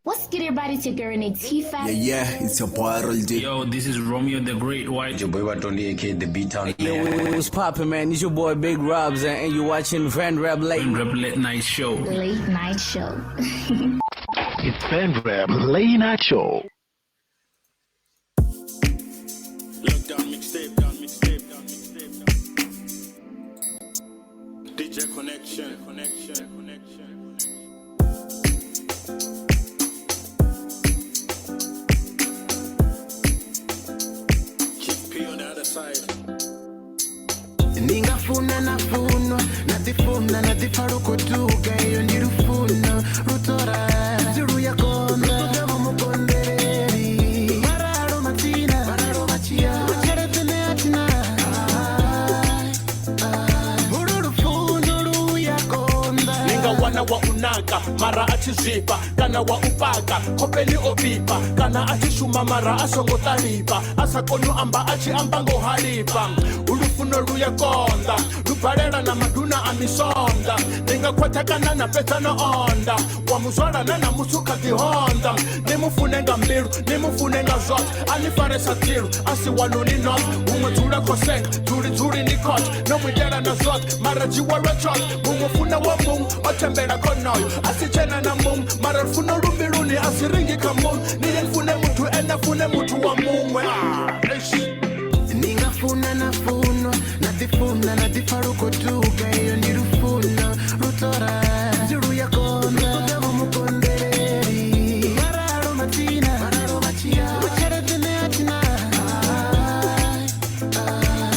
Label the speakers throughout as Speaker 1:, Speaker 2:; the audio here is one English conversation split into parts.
Speaker 1: What's good, everybody? It's your girl Rea'Nay
Speaker 2: Yeah, it's your boy Adroit.
Speaker 3: Yo, this is Romeo the Great White.
Speaker 4: Your boy Watoni aka the B-Town.
Speaker 2: Yo, what's poppin', man? It's your boy Big Ropza, and you're watching Venrap
Speaker 3: Late Night Show.
Speaker 1: Late Night Show.
Speaker 5: It's Venrap Late Night Show.
Speaker 6: Lockdown mixtape, DJ connection. Keep P on the other side.
Speaker 7: Ningafuna nafuno natifuna natifaruko tuga iyo ndirufuno rutora ziru ya konda kama mukonderi mararo machia ucheretene atina urufuno ru ya konda
Speaker 6: Ninga wana wa unaka mara achizipa kana wa upaka kopeni obipa kana achishuma mara asongotaripa asakonu amba ambango haripa urufuno ruya konda ruparera na maduna amisonda ninga kwatakana na peta na onda wamuzwara na musuka dihonda nimufunenga mbiru nimufunenga zot anifare satiru asiwanuni not umwetura kosek turi ni kot no mwidera na zot mara jiwa rachot mumufuna wa mung otembera konoyo asichena na mung mara rufuno rumbiruni asiringi kamung nilifune mutu enafune mutu wa mungwe
Speaker 7: Ningafuna nafuno natifuna natifaruko tuga iyo ndirufuno rutora ziru ya konda kama mukonderi mararo machia ucheretene atina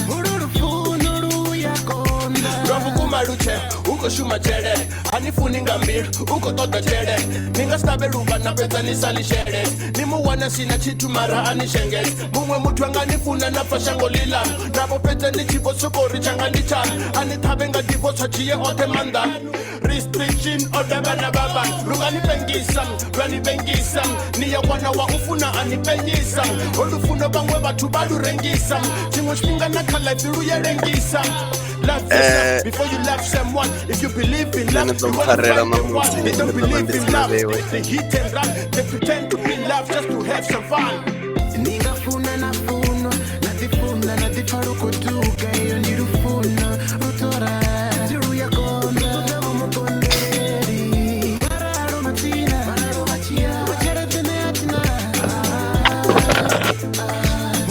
Speaker 7: urufuno ru ya konda
Speaker 6: Ravukuma luche, uko shuma chere Anifuninga mbir, uko tota chere Ninga stabe ruba na peta nisali shere Nimu wana sina chitu mara anishenges Mumwe mutu anga nifuna na fashango lila Rabo peta ni chipo soko richanga ni chan Anitabenga divo chachie ote manda Restriction odeba na baba Ruga ni pengisam Niya wana wa ufuna anipengisam Olufuno bangwe batu balu rengisam Chimoshminga na kala viru ye rengisam Love yourself before you love someone. If you believe in love, you wanna find the one. They don't believe in love. They hit and run. They pretend to be in love just to have some fun.
Speaker 7: Ningafuna nafuno natifuna natifaruko tuga iyo ndirufuno rutora ziru ya konda kama mukonderi mararo machia ucheretene atina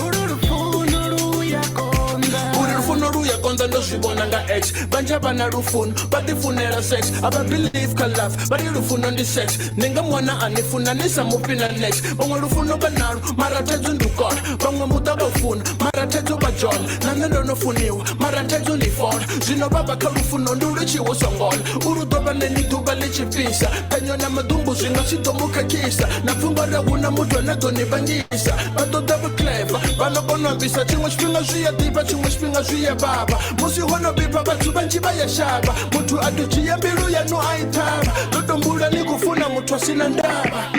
Speaker 7: urufuno ru ya konda
Speaker 6: Urufuno ru ya konda ndo shibonanga ex. Banja bana rufuno, batifunera sex. Aba believe can love, but urufuno ndi sex. Ninga mwana anifuna nisa mupina next. Bangwa rufuno banaru, mara tezu ndukor. Bangwa mutaba ufuna, mara tezu bajol. Nanendo no funiwa, mara tezu ni for. Zino baba karufuno ndurichi wasongol. Urudoba neni tuba lichi pisa. Kanyo na madumbu zinga sitomuka kisa. Na funga rawuna mutu anato ni bangisa. Bato double clever, bano bono visa. Chingwa shpinga zuya diba, chingwa shpinga zuya baba. Musi hono bipa batu banjiba ya shaba. Mutu aduchi ya mbiru ya no aitaba. Dodombula ni kufuna mutu asina ndaba.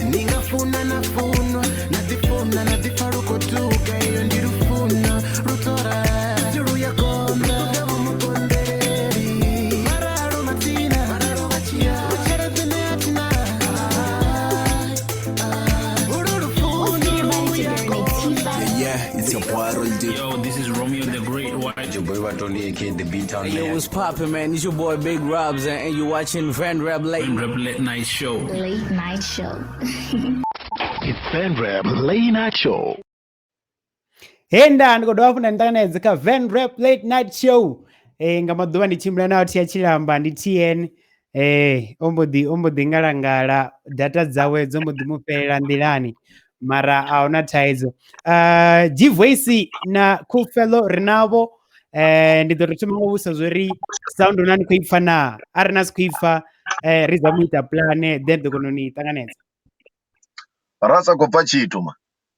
Speaker 7: Ningafuna nafuno natifuna natifaruko tuga iyo ndirufuno rutora ziru ya konda kama mukonderi mararo machia ucheretene atina urufuno ru ya konda
Speaker 2: Yeah, it's your boy Adroit.
Speaker 3: Yo, this is Romeo the Great White.
Speaker 4: Your boy Watoni aka the B-Town.
Speaker 2: Yo, what's poppin', man? It's your boy Big Ropza, and you're watching Venrap
Speaker 3: Late Night Show.
Speaker 1: Late Night Show.
Speaker 5: It's Venrap Late Night Show.
Speaker 8: Henda ndikodwafuna ntanganedzeka Venrap Late Night Show ngamaduwa ndichimbula nawo tiyachilamba ndi TN ombodi ngalangala data zawe zombodi muperera ndirani mara aona thaidzo G-Voice na Coolfelo rinavo ndidototoma usa zori sound unani kuifa na arinas kuifa rizamuita plane then dokononi tanganedza
Speaker 9: rasa kupa chitu ma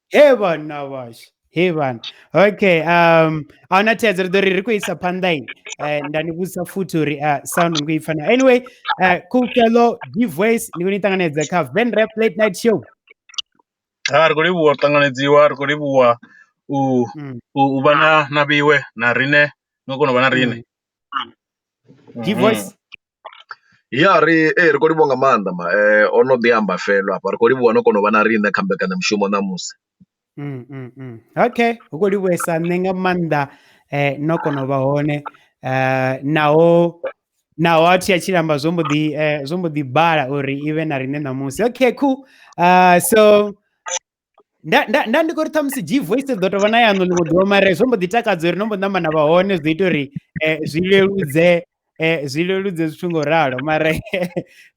Speaker 8: Heaven wash. Heaven. Okay. Aona thaidzo riri kuisa pandai ndani kusa futuri sound nguifana. Anyway, Coolfelo G-Voice ndikunitanganedza ka Venrap Late Night Show.
Speaker 10: Arikuribuwa tanganedziwa arikuribuwa ubana nabiwe na rine nuko no bana rine
Speaker 8: G-Voice
Speaker 9: ya ri khou livhuwa nga maanḓa ma ono ḓi amba felo hafha ri khou livhuwa no kona u vha na riṋe kha mbekanyamushumo ṋamusi.
Speaker 8: Okay, hu khou livhuwesa nṋe nga maanḓa no kona u vha hone naho a thi a tshi amba zwo mbo ḓi bala uri ive na riṋe ṋamusi. Okay, cool. So nda ndi khou ri ṱhamusi G voice ḓo tou vha na yaṋu ḽiṅwe ḓuvha mara zwo mbo ḓi takadza uri no mbo ṋamba na vha hone zwi ita uri zwi leludze zwithu ngo ralo mara ri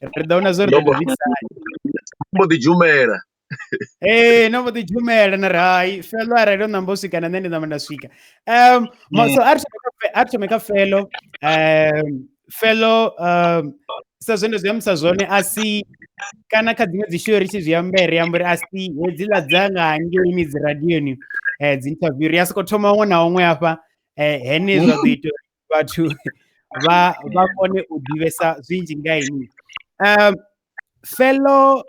Speaker 8: ḓo vhona zwo ri ḓo vhidisana
Speaker 9: mbo ḓi dzhumela
Speaker 8: no mbo ḓi dzhumela na ri hai felo arali o ṋamba u swika na nṋe ndi ṋamba nda swika. So a thome kha felo sa zwone zwi amisa zwone a si kana kha dziṅwe dzi show ri tshi zwi amba ri amba uri a si hedziḽa dza nga hangeini dzi radioni dzi interview ri a sokou thoma huṅwe na huṅwe hafha henezwi zwa ḓo ita uri vhathu vha kone u ḓivhesa zwinzhi nga ini. Felo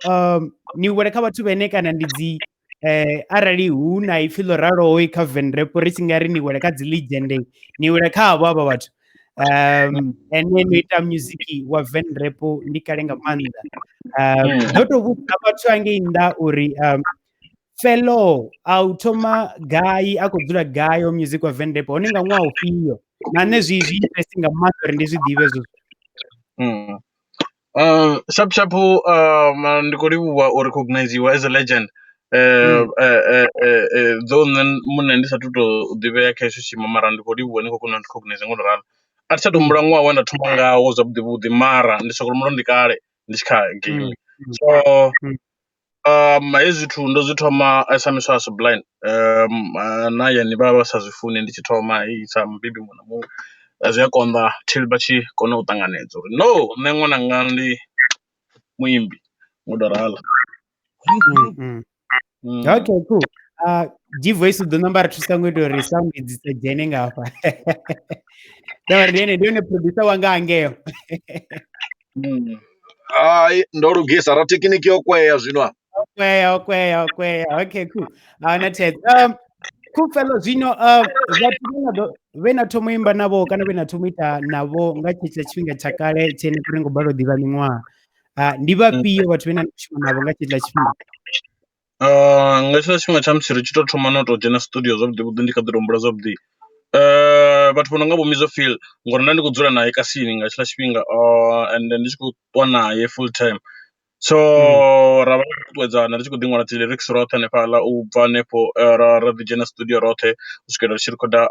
Speaker 8: ni wele kha vhathu vhene kana ndi dzi arali hu na ipfhi ḽo raloho kha Venrap ri tshi nga ri ni wele kha dzi legend ni wele kha havha vhathu ene no ita music wa Venrap ndi kale nga maanḓa. Ḓo tou vhudza vhathu hangei nnḓa uri Felo a u thoma gai a khou dzula gai o music wa Venrap hone nga ṅwaha ufhio na nṋe zwi interesting nga maanḓa uri ndi zwi ḓivhe ezwo.
Speaker 10: Sharp ndi khou livhuwa u recogniziwa as a legend though nṋe muṋe ndi sathu tou ḓivhea kha hetsho tshiimo mara ndi khou livhuwa ni khou kona u recognize ngo to ralo a thi tsha tou humbula ṅwaha we nda thoma ngawo zwavhuḓi vhuḓi mara ndi soko humbula ndi kale ndi tshi kha game. So hezwi zwithu ndo zwi thoma sa miswa Sublime na yani vha vha sa zwi funi ndi tshi thoma sa mubebi muṅwe na muṅwe zwi a konḓa till vha tshi kona u ṱanganedza uri no nṋe ṅwananga ndi muimbi ngo to ralo.
Speaker 8: Okay, cool. G voice ḓo namba ri thusa ngo ita uri sound dzi sa dzhene nga hafha ndi yone producer wanga hangeyo.
Speaker 9: Hai ndo lugisa ra thekiniki yo kwea zwino
Speaker 8: okweya okay cool na theta Coolfelo zwino vhathu vhe na thoma imba navho kana vhe na thoma ita navho nga tshetshiḽa tshifhinga tsha kale tshene ri ngo bala u ḓivha miṅwaha ndi vhafhio vhathu vhe na shuma navho nga tshetshiḽa tshifhinga?
Speaker 10: Nga tshetshiḽa tshifhinga tsha musi ri tshi tou thoma no tou dzhena studio zwavhuḓi vhuḓi ndi kha ḓi humbula zwavhuḓi vhathu vho no nga vho Mizofil ngori nda ndi khou dzula naye kasini nga tshetshiḽa tshifhinga and ndi tshi khou ṱwa naye full time. So ra vha ṱuṱuwedzana ri tshi khou ḓi ṅwala dzi lyrics roṱhe hanefhaḽa u bva hanefho ra ḓi dzhena studio roṱhe u swikela ri tshi rikhoda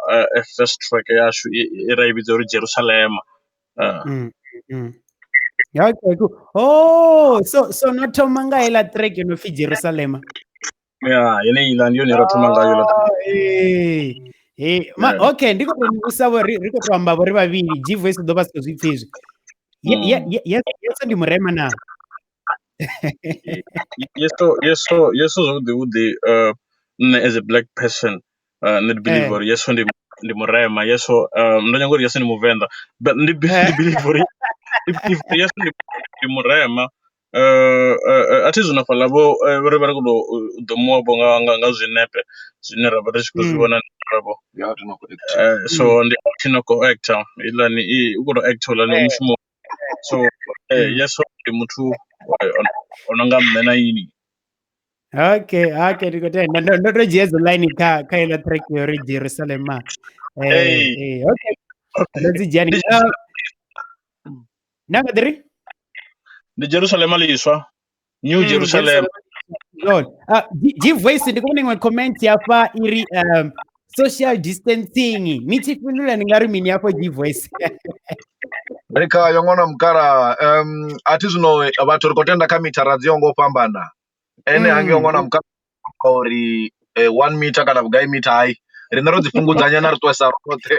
Speaker 10: first track yashu ra i vhidza uri Jerusalema.
Speaker 8: Okay, cool. So no thoma nga heiḽa track yo no pfi Jerusalema.
Speaker 10: Yeneiḽa ndi yone ra thoma ngayo.
Speaker 8: Okay, ndi khou tou muvhusa vho ri khou tou amba vho ri vhavhili G voice ḓo vha si khou zwi pfhi hezwi. Yeso ndi murema na
Speaker 10: yeso zwavhuḓi vhuḓi nṋe as a black person nṋe ndi believe uri yeso ndi murema yeso ndo nyanga uri yeso ndi muvenḓa but ndi believe uri if yeso ndi murema a thi zwino fhaḽa vho ri vha ri khou ḓo muwa vho nga zwinepe zwine ra vha ri tshi khou zwi vhona navho so ndi no khou actor iḽani u khou tou actor ḽani mushumo so yeso ndi muthu ono nga mme na ini.
Speaker 8: Okay ndi khou tenda ndo tou dzhia dzo line kha iḽa track yo ri Jerusalema. Okay ndo dzi dzhia ni na ngadiri
Speaker 10: ndi Jerusalema ḽiswa New Jerusalem.
Speaker 8: G voice ndi khou vhona iṅwe comment hafha iri social distancing ni tshi fhindula ni nga ri mini hafho G voice?
Speaker 9: ri khayo ṅwana mukala a thi zwino vhathu ri khou tenda kha mithara dzi yaho nga u fhambana ene hangeo ṅwana mukala uri 1 meter kana vhugai meter hai riṋe ro dzi fhungudzanyana ri ṱuwesa roṱhe.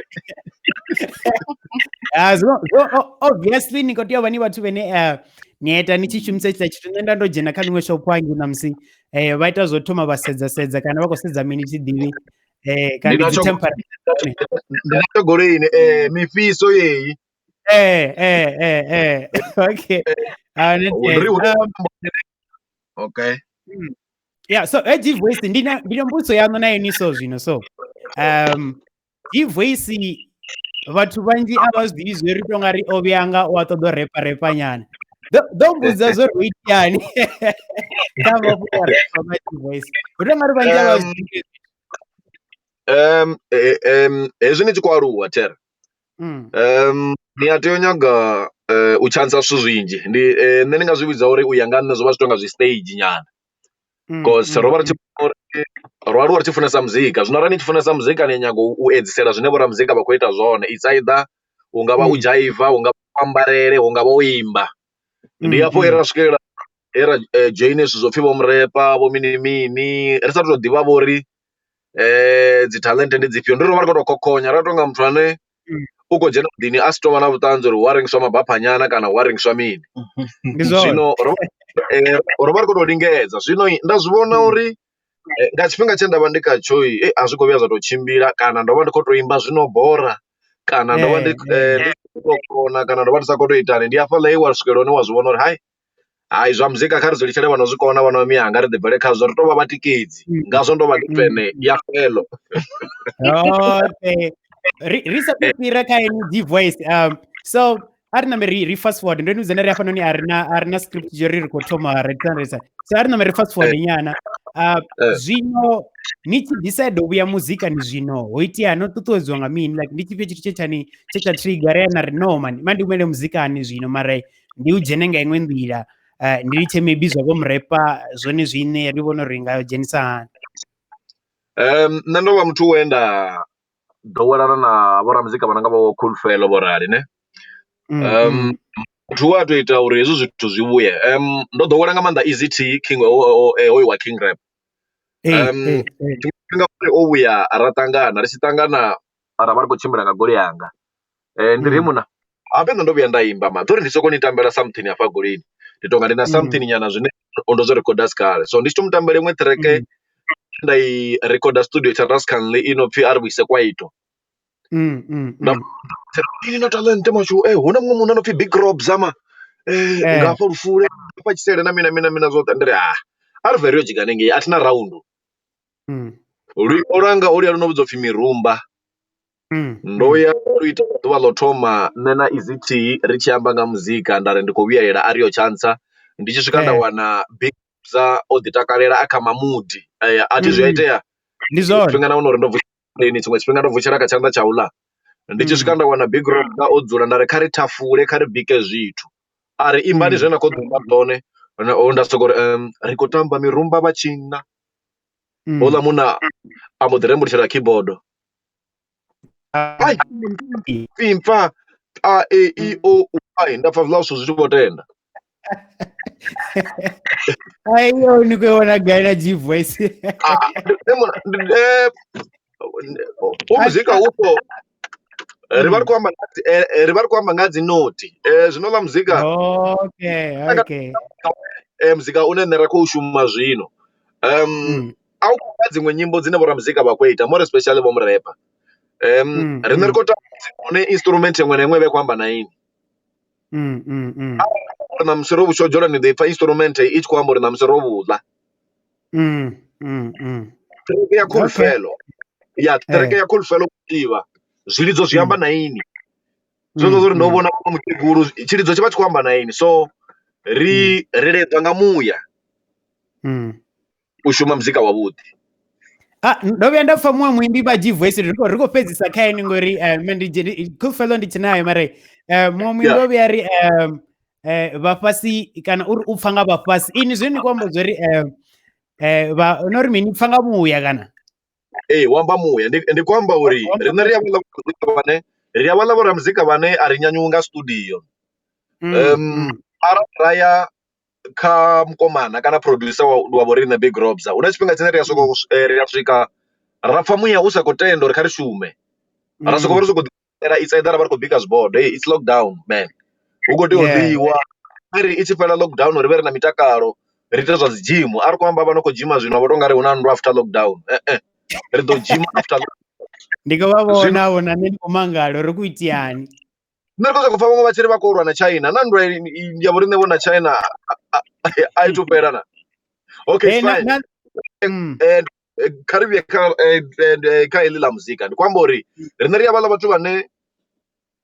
Speaker 8: Obviously ni khou tea u vha ni vhathu vhene ni ita ni tshi shumisa hetshiḽa tshithu nṋe nda ndo dzhena kha miṅwe shop hangi na musi vha ita zwo thoma vha sedza kana vha khou sedza mini tshi ḓivhi kana dzi temperature
Speaker 9: ndi na goleni mifhiso yeyi.
Speaker 8: Okay.
Speaker 9: Okay.
Speaker 8: Yeah, so G voice ndi na mbudziso yaṋu na yoni so zwino so G voice vhathu vanzhi a vha zwi ḓivhi zwo ri tou nga ri o vhuya nga o a ṱoḓa u repa nyana ḓo mbudza zwo ri o itiani kha mafhungo a repa nga voice hu tou nga ri vanzhi a vha zwi ḓivhi.
Speaker 9: Hezwi ni tshi khou aluwa Thera, ni a tea u nyaga u tshansa zwithu zwinzhi nṋe ndi nga zwi vhidza uri u ya nga nṋe zwo vha zwi tou nga zwi stage nyana because ro vha ri tshi ro aluwa ri tshi funesa muzika. Zwino arali ni tshi funesa muzika ni nyaga u edzisela zwine vho ramuzika vha khou ita zwone, it's either hu nga vha u dzhaiva, hu nga vha ambarele, hu nga vha u imba. Ndi hafho he ra swikelela he ra dzhoina zwithu zwo pfhi vho murepa vho mini mini ri sa tou ḓivha vho ri dzi talent ndi dzifhio. Ndi ro vha ri khou tou khokhonya ra tou nga muthu ane u khou dzhena muḓini a si tou vha na vhuṱanzi uri hu a rengiswa mabapha nyana kana hu a rengiswa mini. Zwino ro vha ri khou tou lingedza. Zwino nda zwi vhona uri nga tshifhinga tshe nda vha ndi kha tsho a zwi khou vhuya zwa tou tshimbila, kana ndo vha ndi khou tou imba zwino bora, kana ndo vha ndi khou kona, kana ndo vha ndi sa khou tou itani. Ndi hafhaḽa he wa swikelela hone wa zwi vhona uri hai zwa muzika kha ri zwi litshele vhano zwi kona vhano miyanga ri ḓi bvele khazwo ri tou vha vhatikedzi. Ngazwo ndo vha ndi fene ya felo.
Speaker 8: Okay, ri sa khou fhira kha NG voice so a ri nambe ri fast forward ndo ni vhudza ri hafhanoni a ri na script yo ri khou thoma retrasa, so a ri nambe ri fast forward nyana. Zwino ni tshi decide u vhuya muzikani zwino ho itea no ṱuṱuwedziwa nga mini, like ndi tshifhio tshithu tshe tsha trigger na ri no man ndi umele muzikani zwino mara ndi u dzhene nga iṅwe nḓila ndi litshe maybe zwa vho murepa zwone zwine ri vhona uri nga dzhenisa hani.
Speaker 9: Nṋe ndo vha muthu we nda ḓowelana na vho ramuzika vha no nga vho Coolfelo vho rali ne. Muthu wa tou ita uri hezwi zwithu zwi vhuye. Ndo ḓowela nga maanḓa Easy T King hoyu wa King Rap. Tshifhinga uri o vhuya ra ṱangana ri tshi ṱangana ra vha ri khou tshimbila nga goloi yanga. Ndi ri muna habe nṋe ndo vhuya nda imba maḓori ndi soko ni tambela something hafha goloini ndi tonga ndi na something nyana zwine ndo zwo recorda skale, so ndi tshi to mutambela iṅwe track nda i recorda studio cha Rascanley ino pfi a ri vhuise kwaito. Ini no talent mashu huna muṅwe munna no pfi Big Ropza ma ngafha lufule pa tshisele na mina zwoṱhe ndi ri a ri veri yo dzhigane ngei a thina round olanga oli no vhudzwa pfi mirumba. Ndo ya u ita ḓuvha ḽo thoma nṋe na Easy T ri tshi amba nga muzika nda ri ndi khou vhuyelela a ri yo chansa. Ndi tshi swika nda wana Big Ropza o ḓi takalela a kha mamudi a thi zwi a itea
Speaker 8: ndi zwone
Speaker 9: tshifhinga na uri ndo vusheni tshiṅwe tshifhinga ndo vushela kha tshanḓa tsha uḽa. Ndi tshi swika nda wana Big Ropza o dzula nda ri kha ri thafule kha ri bike zwithu a ri imbani zwine na khou ḓumba zwone. Nda soko ri ri khou tamba mirumba vha tshinna oḽa munna a mbo ḓi rembulutshela keyboard. Pfha a e i o u nda pfha zwiḽa zwithu zwi tshi khou tenda.
Speaker 8: Ayo ni khou vhona gai na G voice.
Speaker 9: Muzika upo ri vha ri khou amba nga dzi noti zwino ḽa muzika.
Speaker 8: Okay.
Speaker 9: Muzika une nṋe ra khou shuma zwino a u khou dziṅwe nyimbo dzine vho ramuzika vha khou ita more especially vho murepa. Riṋe ri khou tamba one instrument iṅwe na iṅwe vha khou amba na ini. Na musi ro vhutsho dzhola ni ḓo ipfa instrument i tshi khou amba uri na musi ro vhuḽa. Treke ya Coolfelo treke ya Coolfelo ḓivha zwilidzo zwi amba na ini. Zwino zwo ri ndo vhona mukegulu tshilidzo tshi vha tshi khou amba na ini, so ri ledzwa nga muya u shuma muzika wavhuḓi.
Speaker 8: Ndo vhuya nda pfha muṅwe muimbi vha G voice ri khou fhedzisa kha ini ngori Coolfelo ndi tsinayo mara muṅwe muimbi o vhuya ri vhafhasi kana uri u pfha nga vhafhasi ini zwine ni khou amba zwori no ri mini pfha nga muya kana
Speaker 9: wamba muya ndi khou amba uri riṋe ri a vhaḽa vho ramuzika vhane a ri nyanyuwi nga studio. Arali ra ya kha mukomana kana producer wa vho riṋe Big Ropza hu na tshifhinga tshine ri a swika ra pfha muya u sa khou tenda uri kha ri shume ra sokou vha ri sokou ḓiela it's either ra vha ri khou bika zwibodo it's lockdown man hu khou tea u ḽiwa ri i tshi fhela lockdown ri vhe ri na mitakalo ri ite zwa dzi gym a ri khou amba vha no khou dzhima zwino vho tou nga ri hu na nndu after lockdown ri ḓo dzhima after
Speaker 8: ndi khou vha vhona nṋe ndi khou mangala uri ku itiani.
Speaker 9: Nṋe ri khou sokou pfha vhaṅwe vha tshi ri vha khou lwa na China na nndwa ya vho riṋe vho na China a i thu fhela na okay fine. Kha ri vhuye kha heḽi ḽa muzika ndi khou amba uri riṋe ri a vhaḽa vhathu vhane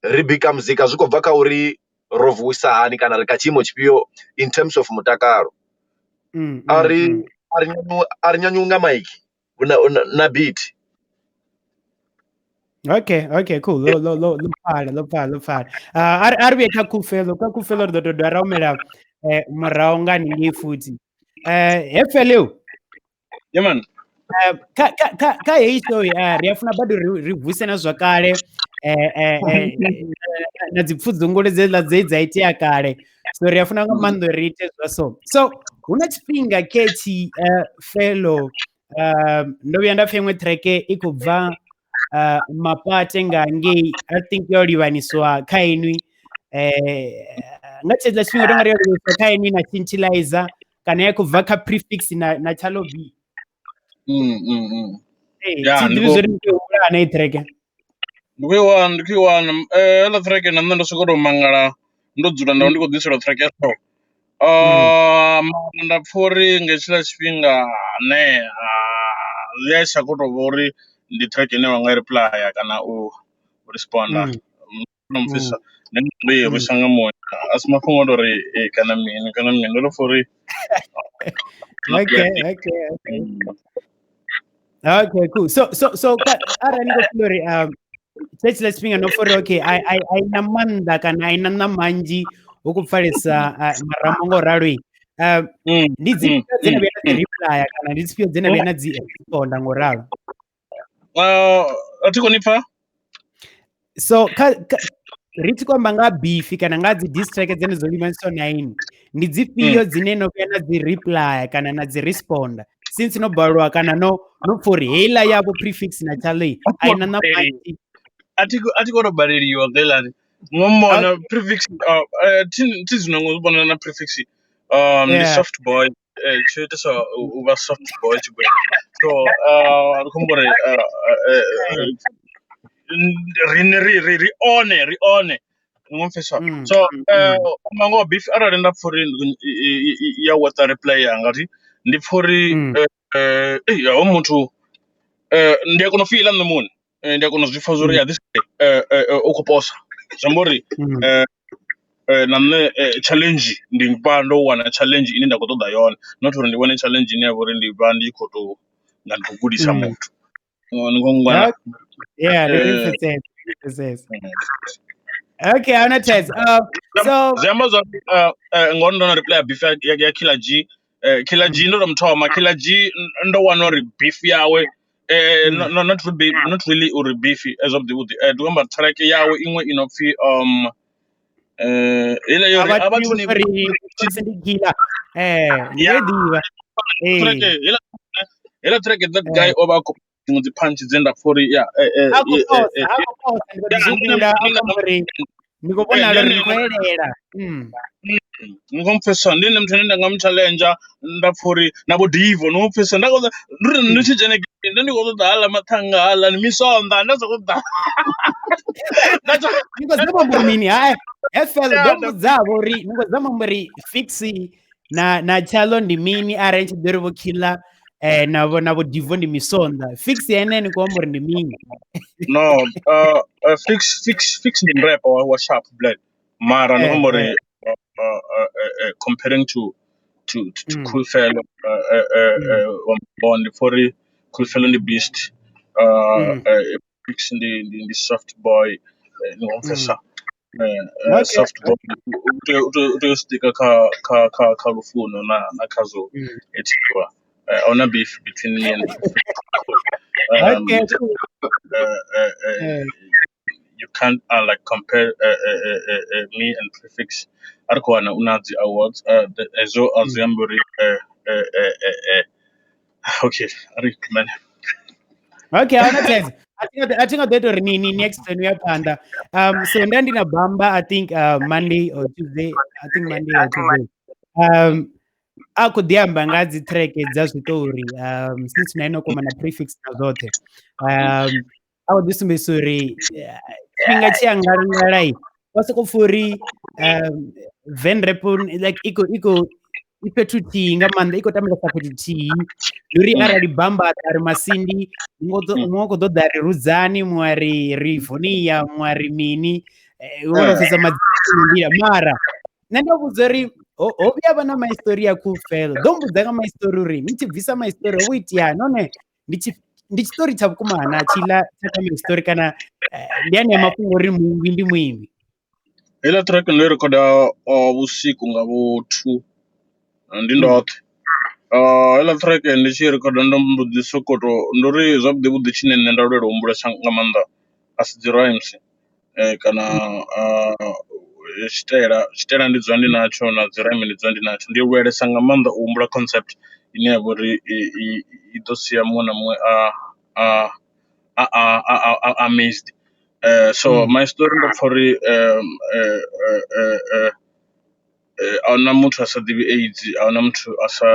Speaker 9: ri bika muzika zwi khou bva kha uri ro vuwisa hani kana ri kha tshiimo tshifhio in terms of mutakalo. Ari nyanyu nga maiki na beat.
Speaker 8: Okay, cool. Lo phala. Ari vhuye kha Coolfelo ri ḓo to dovha ra humela murahu nga haningei futhi. Hefelo.
Speaker 10: Yeah man.
Speaker 8: Kha heyi show ri a funa badi ri vuse na zwa kale na dzi pfudzungule dze dza itea kale, so ri a funa nga maanḓa uri ri ite zwa so hu na tshifhinga khethi Felo ndo vhuya nda pfha iṅwe track i khou bva mapate nga ngei, I think yo livhaniswa kha inwi nga tshetshiḽa tshifhinga tonga ri yo livhaniswa kha inwi na Chintilizer kana ya khou bva kha Prefix na Chalo B.
Speaker 10: Yeah,
Speaker 8: ndi zwi ri na i track
Speaker 10: ndi khou i wana heiḽa track na nṋe ndo sokou tou mangala ndo dzula nda ndi khou ḓiselwa track ya so nda pfha uri nga hetshiḽa tshifhinga zwi a tsha khou tou vha uri ndi track ine wa nga i replya kana u responda mfisa ndo i rwisa nga moya a si mafhungo o tou ri kana mini ndo tou pfha uri
Speaker 8: okay cool so arali ni khou fila uri tshetshiḽa tshifhinga no pfha uri okay I na maanḓa kana I na manzhi hu khou pfhalesa marambo ngo ralo ndi dzifhio dzine vhuya na dzi replya kana ndi dzifhio dzine vhuya na dzi responda ngo ralo?
Speaker 10: A thi khou ni pfha.
Speaker 8: So ri tshi khou amba nga beef kana nga dzi diss track dzine dzo livhaniswa na ini, ndi dzifhio dzine no vhuya na dzi replya kana na dzi responda since no balwa kana no pfha uri heiḽa yavho Prefix na Charlie a ina na manzhi?
Speaker 10: A thi khou tou baleliwa nḓelani ngo mbona Prefix thi zwino ngo vhona na Prefix ndi soft boy tsho itesa u vha soft boy tshigwena, so ri khou amba uri ri one ngo mfesa. So mango wa beef arali nda pfha uri ya what's reply yanga ndi pfha uri ho muthu ndi a kona u fila nṋe muṋe, ndi a kona u zwi pfha zwa uri this u khou posa zwi amba uri na nṋe challenge ndi vha ndo wana challenge ine nda khou ṱoḓa yone, not uri ndi wane challenge ine ya vha uri ndi vha ndi khou tou nga ndi khou gudisa muthu.
Speaker 8: Okay, I want to test. So
Speaker 10: zwi amba zwa ngori ndo no replya beef ya Killer G. Killer G ndo mthoma Killer G ndo wana uri beef yawe not really uri beef as of the wood ndi amba track yawe iṅwe inopfi ile yo ri abathu ni
Speaker 8: sindikila ndidiva
Speaker 10: ile track that guy over dzi punch dzenda for ya
Speaker 8: niko bona lo rikwelela
Speaker 10: ngo mfesa ndine muthu ane nda nga mchallenge nda pfuri nabo divo no mfesa ndakoza ndi tshi dzene ndi khou ṱoḓa hala mathanga hala ni misonda nda soko ḓa
Speaker 8: niko zama mini hai efela dombo dzavo uri niko zama mburi fixi na chalo ndi mini arrange derivo killer nabo divo ndi misonda fix yene ni kuamba uri ndi mini
Speaker 10: no fix ndi rap wa sharp blood mara no more comparing to Coolfelo on for Coolfelo the beast fix the soft boy no mfesa soft boy to stick ka lufuno na kazo ethiwa on a beef between me and you can't like compare me and Prefix arikwana unazi awards ezo azemburi okay man.
Speaker 8: Okay, I understand. I think that or ni next time we are panda. So ndina bamba I think Monday or Tuesday. I think Monday or Tuesday. Ako diamba nga dzi track dza zwiṱori since na ino koma na Prefix na zote awu disumbisa uri tshifhinga tshi angalalai wase ko furi Venrap like iko fhethu thihi nga maanḓa i khou tambulesa fhethu thihi uri arali bamba ari masindi muṅwe khou ḓo ḓa ri rudzani muṅwe ri vonia muṅwe ri mini unofesa madzira mara nṋe ndo vhudza uri ho vhuya vha na mahistori ya Coolfelo ḓo mbudza nga mahistori uri ni tshi bvisa mahistori ho itea none ndi tshiṱori tsha vhukuma na tshiḽa tsha kha mahistori kana ndi ane mafhungo uri muimbi ndi muimbi
Speaker 10: heiḽa track ndo i rekoda vhusiku nga vho 2 ndi ndoṱhe heiḽa track ndi tshi rekoda ndo mboḓi sokoto ndo ri zwavhuḓi vhuḓi tshine nṋe nda lwela u humbulesa nga maanḓa asi dzi rhymes kana tshitela ndi dzula ndi natsho na dzi rhyme ndi dzula ndi natsho ndi lwelesa nga maanḓa u humbula concept ine ya vha uri i ḓo sia muṅwe na muṅwe a amazed. So my story ndo pfha uri ahuna muthu a sa ḓivhi AIDS, ahuna muthu a sa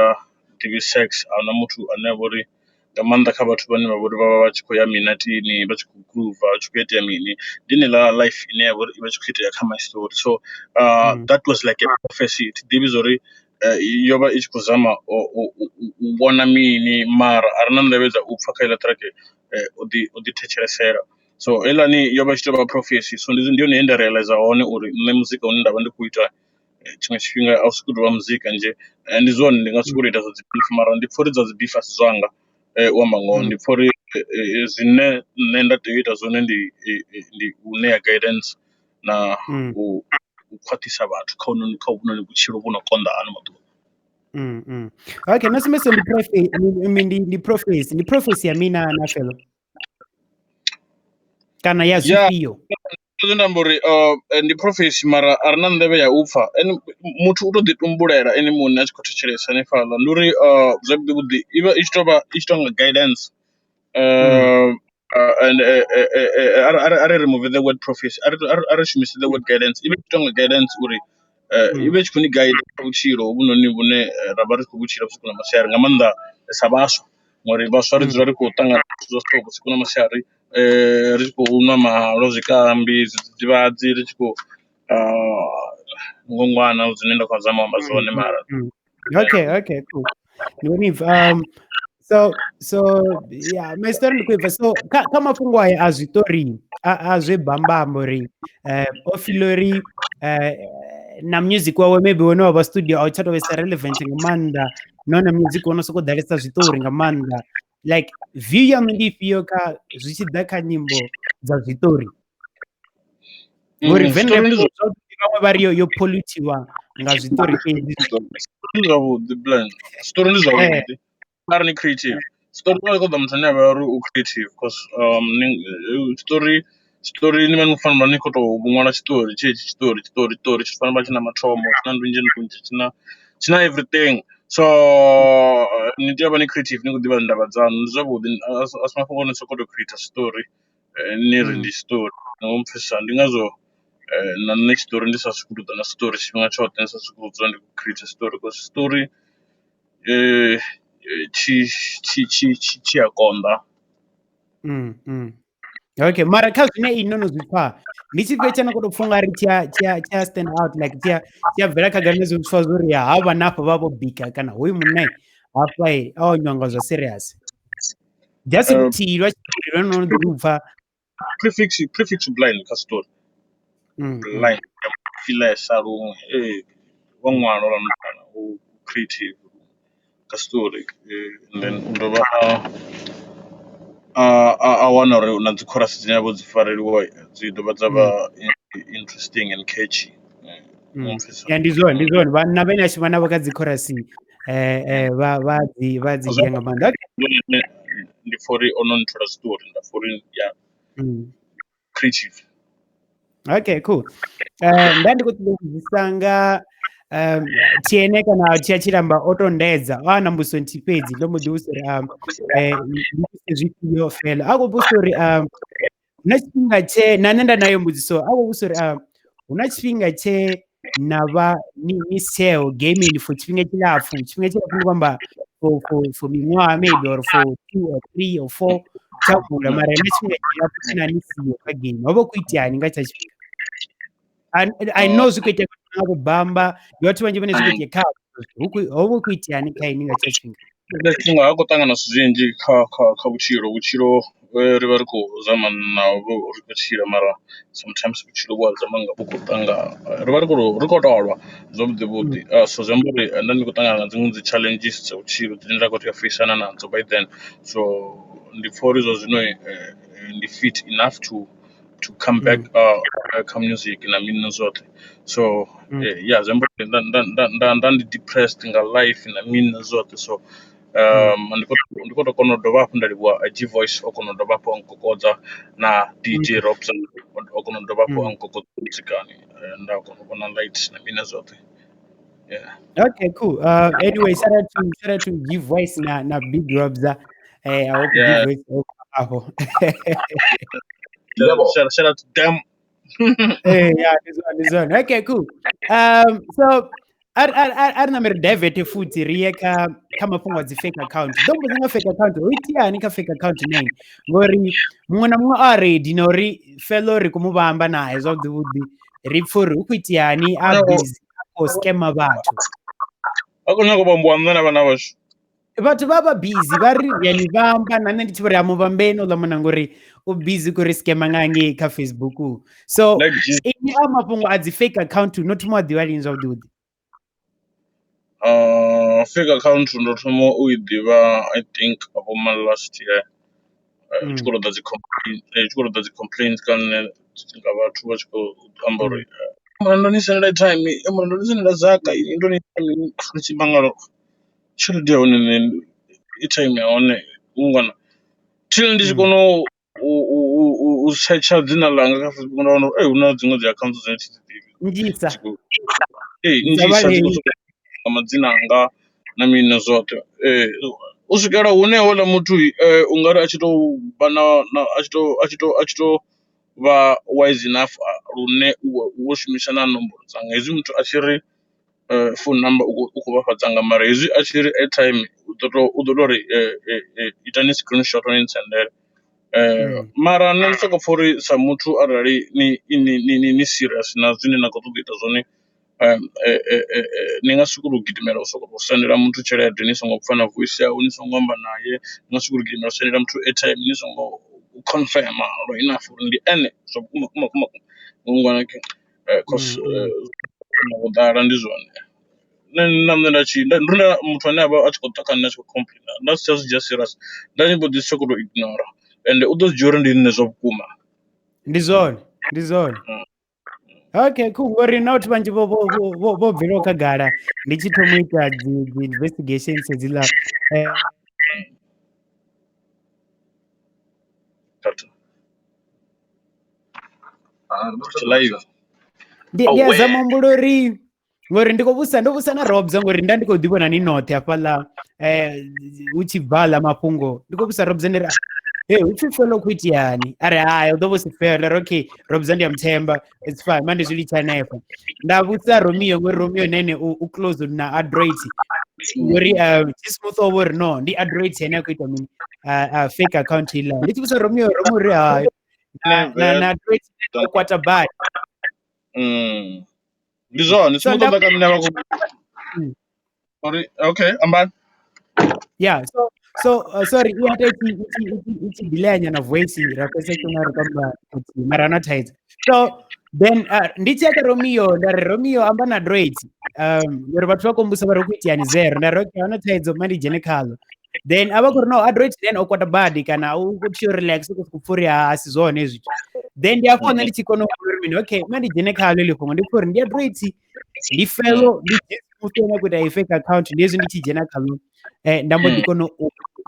Speaker 10: ḓivhi sex, ahuna muthu ane a vha uri nga maanḓa kha vhathu vhane vha vhori vha tshi khou ya minatini vha tshi khou groove vha tshi khou itea mini ndi heneiḽa life ine ya vha uri i vha tshi khou itea kha my story. So that was like a prophecy thi ḓivhi zwa uri yo vha i tshi khou zama u vhona mini mara a re na nḓevhe dza u pfha kha iḽa track u ḓi thetshelesela. So heiḽani yo vha i tshi tou vha prophecy. So ndi hone he nda realize hone uri nṋe muzika une nda vha ndi khou ita tshiṅwe tshifhinga a u sokou tou vha muzika nje ndi zwone ndi nga sokou tou ita zwa dzi beef mara ndi pfha uri dza dzi beef a si zwanga u amba ngoho ndi pfha uri zwine nṋe nda tea u ita zwone ndi u ṋea guidance na u khwaṱhisa vhathu kha hovhunoni vhutshilo vhu no konḓa ano maḓuvha.
Speaker 8: Okay, no sumbedzisa ndi prophecy ya mina na Felo kana ya zwifhio
Speaker 10: zwine nda amba uri ndi prophecy mara a re na nḓevhe ya u pfha muthu u tou ḓi tumbulela ene muṋe a tshi khou thetshelesa hanefhaḽa ndi uri zwavhuḓi vhuḓi i vha i tshi tou nga guidance and are remove the word prophecy are shumise the word guidance i vha i tshi tou nga guidance uri i vha i tshi khou ni guide kha vhutshilo hovhunoni vhune ra vha ri khou vhutshila vhusiku na masiari nga maanḓa sa vhaswa ngori vhaswa ri dzula ri khou ṱangana zwa zwithu vhusiku na masiari ri tshi khou nwa mahalwa zwikambi zwidzidzivhadzi ri tshi khou ngongwana zwine nda khou zama u amba zwone mara
Speaker 8: okay cool so yeah my story ndi khou ibva so kha mafhungo aya a zwiṱori a zwe bambamba uri o feel uri na music wawe maybe wone wa vha studio a u tsha tou vhesa relevant nga maanḓa nahone music wono sokou ḓalesa zwiṱori nga maanḓa like view ya ndi ifhio kha zwi tshi ḓa kha nyimbo dza zwiṱori ngori Venrap vhaṅwe vha ri yo pollutiwa nga zwiṱori fhedzi
Speaker 10: zwavhuḓi blend story ndi zwavhuḓi are ni creative story wa ṱoḓa muthu ane a vha uri u creative because story ni vha ni fanela ni khou tou ṅwala tshiṱori tshiṱori tshi fanela vha tshi na mathomo tshi na ndunzhi tshi na everything so ni tea u vha ni creative ni khou ḓivha ndavha dzanu ndi zwavhuḓi a si mafhungo ni sokou tou create story ni ri ndi story no mpfhesesa ndi ngazwo na nṋe tshiṱori ndi sa sokou tou ḓa na story tshifhinga tshoṱhe ndi sa sokou dzula ndi khou create story because story tshi a konḓa.
Speaker 8: Okay mara kha zwine i no zwi pfha ndi tshifhio tsha na khou tou pfha ungari tshi stand out like tshi a bvela khagala na zwi pfha zwori ha vha nafho vha vho bika kana hoyu munna hafha a nyanga zwa serious just luthihi lwa tshiṱori lwa no ḓi pfha
Speaker 10: prefix blind kha story blind filesa luṅwe wa ṅwalo lwa mutana u creative ka story and then ndo vha a wana uri na dzi chorus dzine vho dzi fareliwa dzi dovha dza vha interesting and catchy
Speaker 8: ndi zwone vhanna vhane a shuma navho kha dzi chorus vha dzi dzhia nga maanḓa
Speaker 10: ndi for ono nthola story nda for ya creative.
Speaker 8: Okay cool nda ndi khou ṱoḓa u vhudzisa nga tiene kana tia tshilamba o tou ndedza a na mbuso nthihi fhedzi ndo mu ḓi vhusa uri zwifhio Felo a khou vhusa uri hu na tshifhinga tshe na nṋe nda nayo mbudziso a khou vhusa uri hu na tshifhinga tshe na vha ni sell gaming for tshifhinga tshilapfhu ndi khou amba for miṅwaha maybe or for 2 or 3 or 4 tsha kula mara na tshifhinga tshilapfhu tshine ni siho kha game ho vha ku iteani nga tsha tshifhinga I know zwi khou itea nga vhubamba ndi vhathu vhanzhi vhane zwi khou itea kha ho vha ku iteani kha ini nga tsha tshifhinga
Speaker 10: tshifhinga ha khou ṱangana zwithu zwinzhi kha vhutshilo ri vha ri khou zama navho ri khou tshila mara sometimes vhutshilo vhu a zama nga vhu khou ṱanga ri vha ri khou tolwa zwavhuḓi vhuḓi. So zwi amba uri nda ndi khou ṱangana na dziṅwe dzi challenges dza vhutshilo dzine nda khou tea u feisana nadzo by then, so ndi pfha uri zwa zwino ndi fit enough to come back kha music na mini na zwoṱhe. So yeah, zwi amba uri nda ndi depressed nga life na mini na zwoṱhe, so ndi khou tou kona u dovha hafhu nda livhuwa G Voice o kona u dovha hafhu a nkokodza na DJ Ropza o kona u dovha hafhu a nkokodza muzikani, nda kona u vhona light na mini na zwoṱhe. Yeah.
Speaker 8: Okay, cool. Anyway, shout out to G Voice na Big Ropza. I hope G Voice hapo.
Speaker 10: Shout out to them.
Speaker 8: Yeah, this one. Okay, cool. So arina miri divert futhi riye kha mafhungo a dzi fake account. Dombo dzi nga fake account ro itiani kha fake account nene ngori muṅwe na muṅwe a ready na uri fellow ri khou muvhamba nae zwavhuḓi ri pfha uri hu khou itiani a busy o scammer vhathu.
Speaker 10: A khou nyaga u vhambiwa nṋe na vhana vhashu.
Speaker 8: Vhathu vha vha busy vha ri ya ni vhamba na nṋe ndi tshi vho ri a muvhambeni uḽa muna ngori u busy kuri scammer nga ngei kha Facebook. So ini a mafhungo a dzi fake account no thoma u ḓivha lini zwavhuḓi?
Speaker 10: Fake account ndo thoma u i ḓivha I think about last year. Tshi khou ṱoḓa dzi complaints kana nga vhathu vha tshi khou amba uri mara ndo ni sendela time, mara ndo ni sendela zaka ndo ni tshi bangalo tshelede ya hone i time ya hone ungwana till ndi tshi kona u searcha dzina langa kha Facebook ndo wana uri hu na dziṅwe dzi account dzine thi dzi ḓivhi.
Speaker 8: Nnzhisa
Speaker 10: nnzhisa nga madzina anga na mini na zwoṱhe. U swikela hune houḽa muthu u nga ri a tshi tou vha a tshi tou vha wise enough lune wo shumisa na nomboro dzanga, hezwi muthu a tshi ri phone number u khou vhafha dzanga mara hezwi a tshi ri airtime u ḓo tou ri itani screenshot ni ntsendele. Mara nṋe ndi sokou pfha uri sa muthu arali ni serious na zwine na khou ṱoḓa u ita zwone, ni nga sokou gidimela u sokou sendela muthu tshelede ni songo pfha na voice yawe, ni songo amba naye, ni nga sokou gidimela u sendela muthu airtime ni songo confirm lwa enough uri ndi ene zwa vhukuma kuma ngwana ke cause u ḓala ndi zwone. Na nṋe ndi muthu ane avha a tshi khou ṱa kha nṋe a tshi khou complain nda si tsha zwi dzhia serious, nda tshi mbo ḓi sokou tou ignore ende u ḓo zwi dzhia uri ndi nṋe zwa vhukuma. Ndi zwone.
Speaker 8: Okay, cool. Ngori na vhathu vhanzhi vho bvelaho khagala ndi tshi thoma u ita dzi investigations hedziḽa ndi a zama mbulo uri ngori ndo vhusa na Ropza ngori nda ndi khou ḓi vhona ni noṱhe hafhaḽa hu tshi bva ḽa mafhungo ndi khou vhusa Ropza ndi ri upfi felo khou itiani ari hayi u ḓo vha si felo ri okay Ropza ndi amthemba it's fine manje zwi litsha hanefho. Nda vhusa Romeo ngori Romeo nene u close na Adroit ngori smooth over no ndi Adroit ene a khou ita mini fake account iḽa ndi tshi vhusa Romeo ri hayi na Adroit u kwata bad.
Speaker 10: Ndi zwone smooth over kana na vha sorry okay amba
Speaker 8: yeah so sorry ithi delay nyana voice ra pesa kuna ri kamba mara na tight. So then ndithi aka Romeo nda Romeo amba na Adroit ngori vhathu vha kombusa vha ri ku itiani zero nda ri ana tight mandi dzhene khalo then ava ku ri no Adroit then o kwata bad kana u tshi relax ku pfuri a si zwone hezwi then ndi afho ndi tshi kona uri mini okay mandi dzhene khalo ile fhungo ndi pfuri ndi Adroit ndi fellow ndi muthu ane kuita fake account ndi hezwi ndi tshi dzhena khalo nda mbo ḓi kona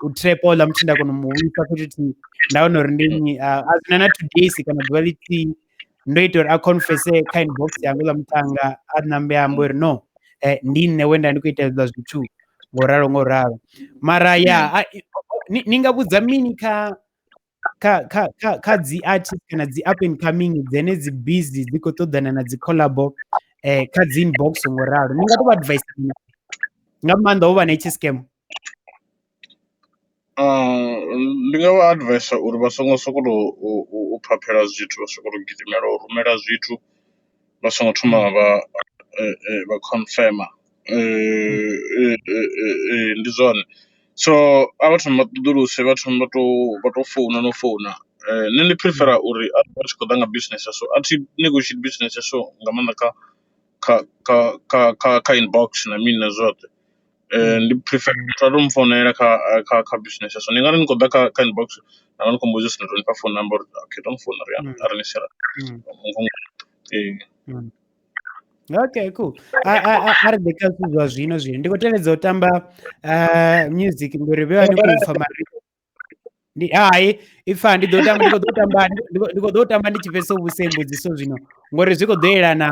Speaker 8: u trap ola muthu nda kona u muvhuisa futhi nda wana uri ndi azina na 2 days kana ḓuvha ḽithihi ndo ita uri a confesse kha inbox yanga ḽa mutanga a nambe amba uri no ndi nṋe wenda ndi khou ita hezwiḽa zwithu ngoralo mara ya ni nga vhudza mini kha dzi artist kana dzi up and coming dzene dzi busy dzi khou ṱoḓana na dzi collabo kha dzi inbox ngoralo ni nga to advice nga maanḓa u vha na itshi scam?
Speaker 10: Ndi nga vha advise uri vha songo sokou u phaphela zwithu, vha sokou gidimela u rumela zwithu vha songo thoma vha confirm ndi zwone So abathu matuduluse bathu bato phone no phone nne prefera uri atshi kho ḓa nga business so athi negotiate business so nga maanḓa kha inbox na mini na zwoṱhe ndi prefer muthu a to mfounela kha business so ndi nga ri ni khou ḓa kha inbox na nga ni khou mbudzisa ni to ni fha phone number okay don't phone ari ni share
Speaker 8: Okay, cool. Ari beka zwa zwino ndi khou teledza u tamba music ngori vhe ani khou pfa mari ndi ifa ndi ḓo tamba ndi tshipfesa vhusembudziso zwino ngori zwi khou ḓo elana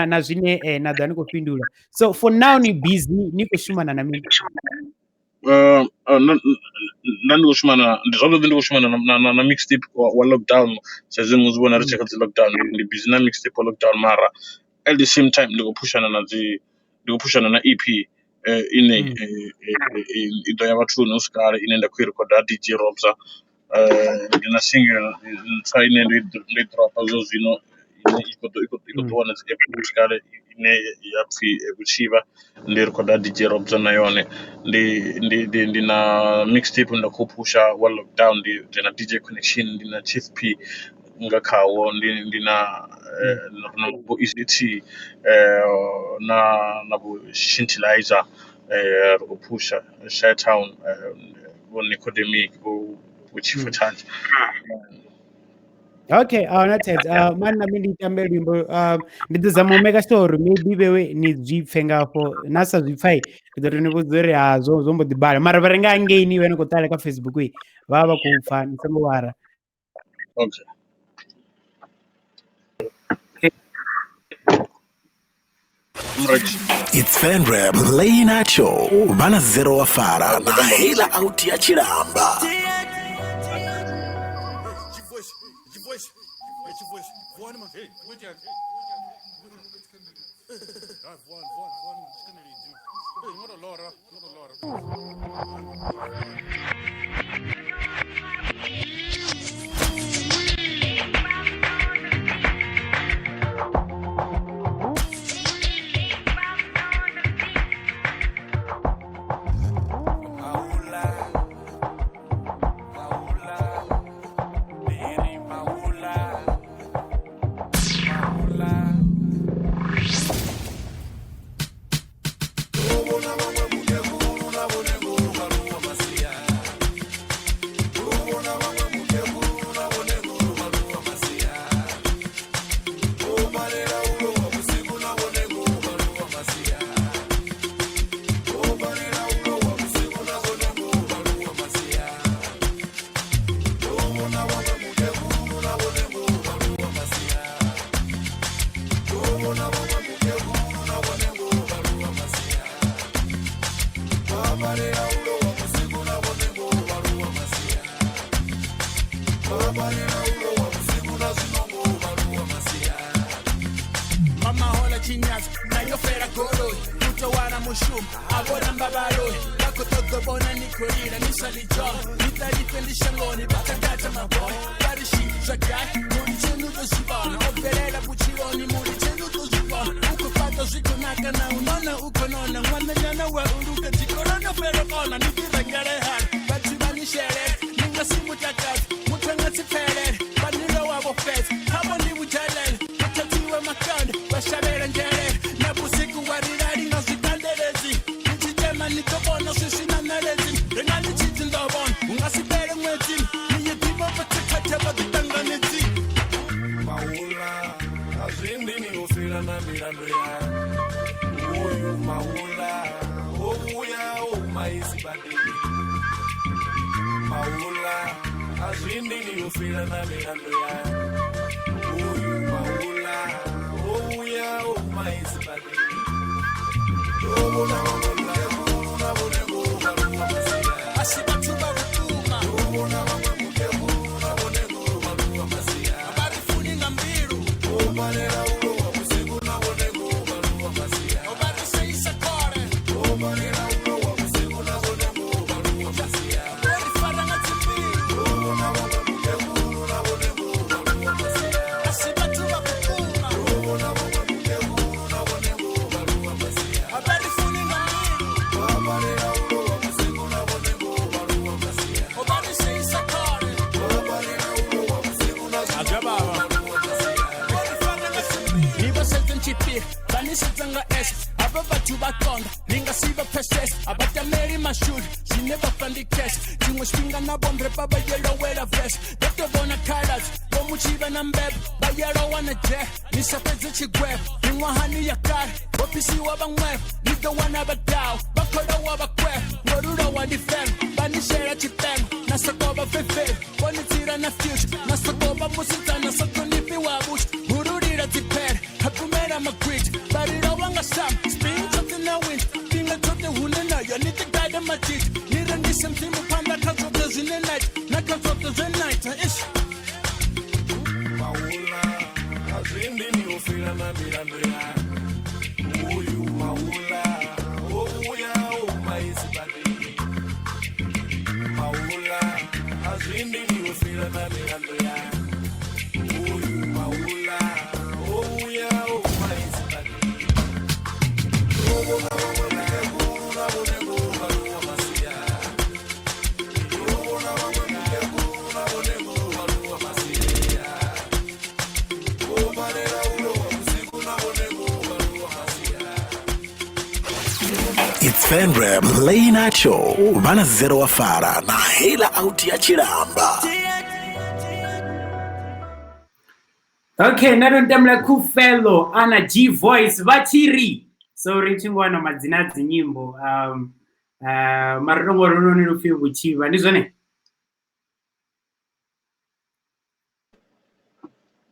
Speaker 8: na zwine na ḓa ni khou fhindula. So for now ni busy ni khou shumana na mini?
Speaker 10: Nda ndi khou shumana ndi zwavhuḓi ndi khou shumana na mixtape wa lockdown sa zwi muzwi vhona ri tshekha dzi lockdown ndi busy na mixtape wa lockdown mara at the same time ndi khou pushana na EP ine i ḓo ya vhathuni u swika ine nda khou i recorda DJ Ropza ndi na single ntswa ine ndo i dropa zwo zwino ine i khou ḓo wana dzi app u swika ine ya pfhi vhutshivha ndi recorda DJ Ropza na yone ndi na mixtape nda khou pusha wa lockdown ndi na DJ Connection ndi na Chief P nga khawo ndi na bo ECT na bo Shintilizer ri khou pusha Shytown bo Nicodemic bo Chief Charge.
Speaker 8: Okay, not it. Man na mimi nditambe limbo ndi ḓo zama u make sure maybe bewe ni zwipfe ngafho na sa zwipfai ndi ḓo ri ni vhudza uri zwo mbo ḓi bala mara vha renga ngei ni wena khou ṱala kha Facebook vha vha khou pfa ni songo wara.
Speaker 10: Okay.
Speaker 5: It's Venrap Late Night Show. Bana zero wafara na hela out ya chilamba.
Speaker 6: konda Ningasiva peses abatameri mashuri Zineva fandi cash Tingwe swinga na bombre baba yellow wear a vest Doctor bona colors Bomuchiba na mbeb Bayero wana je Nisapeze chigweb Ningwa hani ya kar Wapisi wabangweb Niga wana badao Bakoda wabakweb Norura wadifem Banishera chiteng Nasakoba fefe Bonitira na future Nasakoba musita Nasakonipi wabush Ururira tiper Hakumera magrid Barira wanga sam Spring something na wind Tinga tote hunena You need to guide them magic Nira ni something Mupanda kazotas in the night Nakazotas in night Ish Maula Azindi ni ufila na mirandria Uyu maula Ouya umaisi badini Maula Azindi ni ufila na mirandria Uyu maula Ouya umaisi badini
Speaker 5: It's Venrap Late Night Show. Bana zero wafara na hela out ya chilamba.
Speaker 8: Okay, narontamla Coolfelo ana G voice vachiri. So richingwana madzina dzinyimbo marongo rono rufi buchiva ndizvone.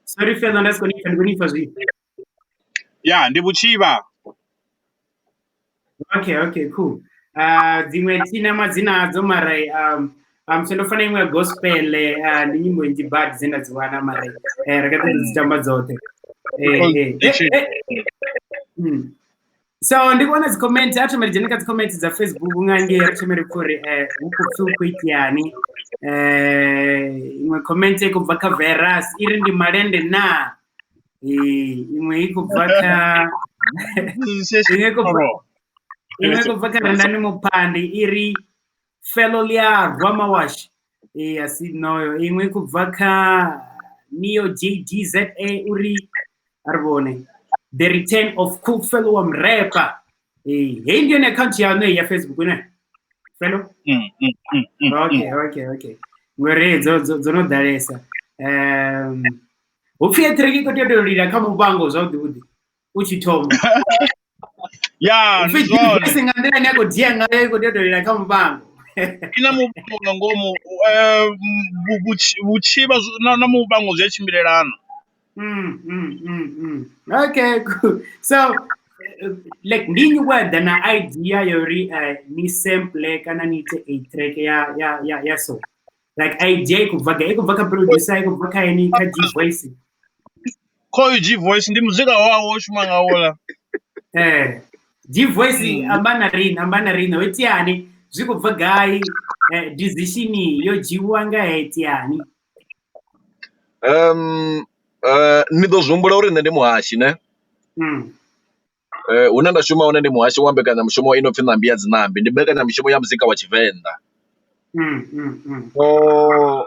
Speaker 8: Sorry Felo ndasikonika zvi.
Speaker 10: Yeah, ndi buchiva.
Speaker 8: Okay, cool. Dzimwe tina madzina adzo marai sendofana imwe gospel ndi nyimbo inji bad dzendadziwana marai rakatadzitamba dzote. So ndikuona dzicomment atomerejenika dzicomment dza Facebook ungange rachomere kuri ukupfi kuitiani imwe comment ikubva kaveras iri ndi malende na imwe ikubva ka imwe kubva karandani mupandi iri Felo lia Rwamawash asinoyo imwe kubva ka Neo JDZA uri arbone The Return of Coolfelo wa mrepa hii ndio ni account ya Facebook ne Felo okay ngore zono daresa ufie treki ko tio lira kama ubango zaudi uchitoma
Speaker 10: Yeah,
Speaker 8: nzone singandira nyako dienga ko tio lira kama ubango
Speaker 10: ina mubango ngomu buchiba na mubango zechimbilelana.
Speaker 8: Okay, cool. So like ndinyi wada na idea yori ni sample kana nite a track ya so like idea ikuvaka producer ikuvaka any ka G voice
Speaker 10: ko G voice ndi muzika wawo shumanga wola
Speaker 8: G voice ambana rina wetiani zvikubva gai decision yo jiwanga etiani
Speaker 9: nidozumbula uri nne ndi muhashi ne une ndashuma une ndi muhashi wa mbekanyamushumo inopfi Nambi ya Dzinambi ndi mbekanyamushumo ya muzika wa Tshivenḓa so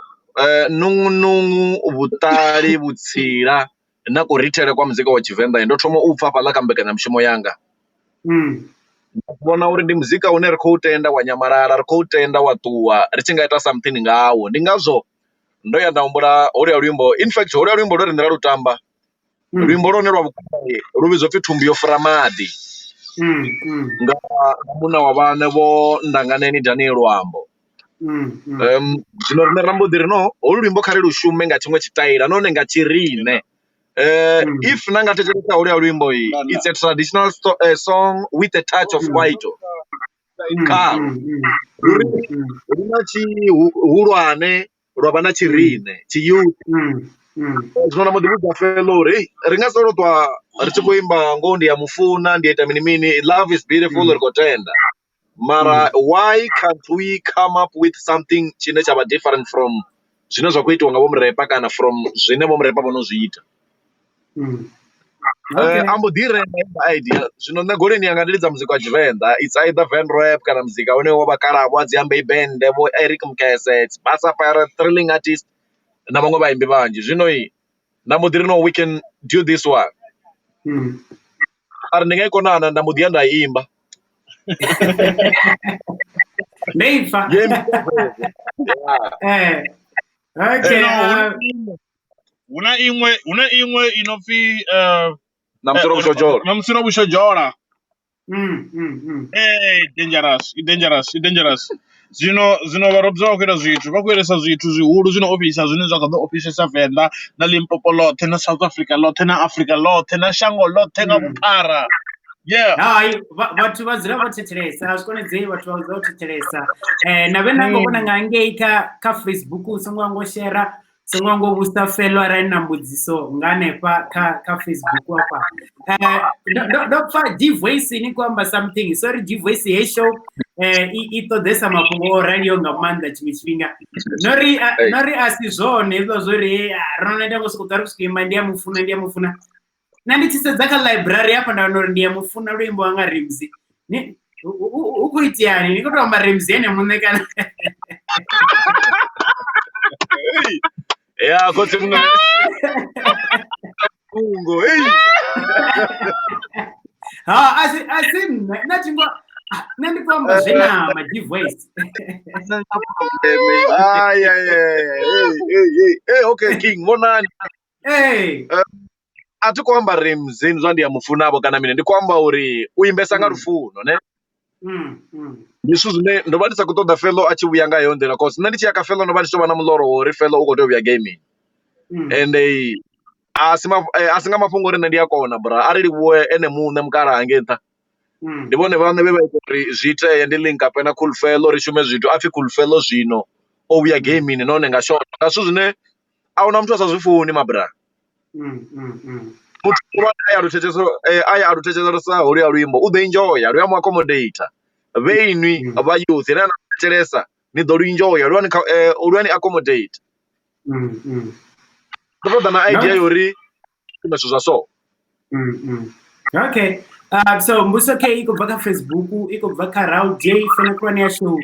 Speaker 9: nungu vhuṱali vhutsila na kurithele kwa muzika wa Tshivenḓa ndo thoma u pfa fhaḽa kha mbekanyamushumo yanga vhona uri ndi muzika une ri khou tenda wa nyamalala ri khou tenda wa ṱuwa ri tshi nga ita something ngawo ndi ngazwo ndo ya nda humbula holuya luimbo in fact holuya luimbo ndo rindela lutamba luimbo lone lwa vhukuma luvhidzwa pfi thumbi yo fura maḓi nga muna wa vhane vho Ndanganeni Daniel Luambo zwino rine rambo ḓi ri no holu luimbo kha ri lu shume nga tshiṅwe tshitaila none nga tshirine if na nga thetshelesa holuya luimbo it's a traditional song with a touch of kwaito kalo luna tshihulwane lwa na tshirine tshiyuti zwino na muḓivhudza Felo uri ri nga solo twa ri tshi khou imba ngo ndi ya mufuna ndi ita mini love is beautiful ri khou tenda mara why can't we come up with something tshine tsha vha different from zwine zwa khou itiwa nga vho mrepa kana from zwine vho mrepa vho no zwi ita ambo ḓi renga idea zwino nṋe goleni yanga ndi lidza muzika wa Tshivenḓa it's either Venrap kana muzika une wo vha Kalabho dzi ambe band vho Eric Mkese Basa Para thrilling artist na vhaṅwe vhaimbi vhanzhi zwino na mbo ḓi ri no we can do this one ari ndi nga i konana nda mbo ḓi ya nda imba
Speaker 8: Neifa.
Speaker 9: Yeah.
Speaker 8: Okay.
Speaker 10: Una imwe inofi
Speaker 9: Namsoro Bushojoro.
Speaker 10: Namsoro Bushojora.
Speaker 8: Mm.
Speaker 10: Dangerous. Zino varobza kuita zvithu vakueresa zvithu zvihuru zvinoofisa zvine zvakazoofisisa Venda na Limpopo lothe na South Africa lothe na Africa lothe na shango lothe nga vupara. Yeah.
Speaker 8: Hai vhathu vadzira vathetshelesa azvikonedzei vhathu vadzira kuthetshelesa na vena ngobona ngangei ka Facebook usongo ngoshera songo ngobusa felo ara ina mbudziso nganepa ka Facebook apa ndopfa D-Voice ni kwamba something sorry D-Voice ye show itodesa mafhungo radio nga manda chimishvinga nori asizvone izvo zvori rona ndako sokutari kuskima ndiya mufuna nandichisedza ka library apa ndanori ndiya mufuna ruimbo wanga Rimzi ni ukuitiani nikuti Rimzi ene munekana
Speaker 9: Yeah, kote muna kungo, hey.
Speaker 8: Asim, nachingwa nandi kwamba zina ma D-Voice.
Speaker 9: Hey, okay, King, monani.
Speaker 8: Hey.
Speaker 9: Ati kwamba Rimzi nzwandi ya mufuna abo kana mine ndi kwamba uri uimbesa nga rufuno, ne? Ndisuzu ndobadisa kutoda fellow achibuya nga yondela cause nandi chiyaka fellow ndobadisa bana muloro ori fellow uko to ya gaming. And asinga mafungori nandi yakona bra ari liwe ene mune mkara angenta. Ndibone vane beba uri zite ndi link up na Coolfelo rishume zvitu afi Coolfelo zvino obuya gaming none nga short. Kasuzu ne auna mtu asazifuni mabra. Aya arutechesa uri aruimbo ude enjoy ari amu accommodate venwi aba youth na teresa ni do enjoy ari accommodate Toto na idea yori kumesuza so
Speaker 8: Okay. So mbuso ke iko baka Facebook iko baka Raw J fena kwa ya show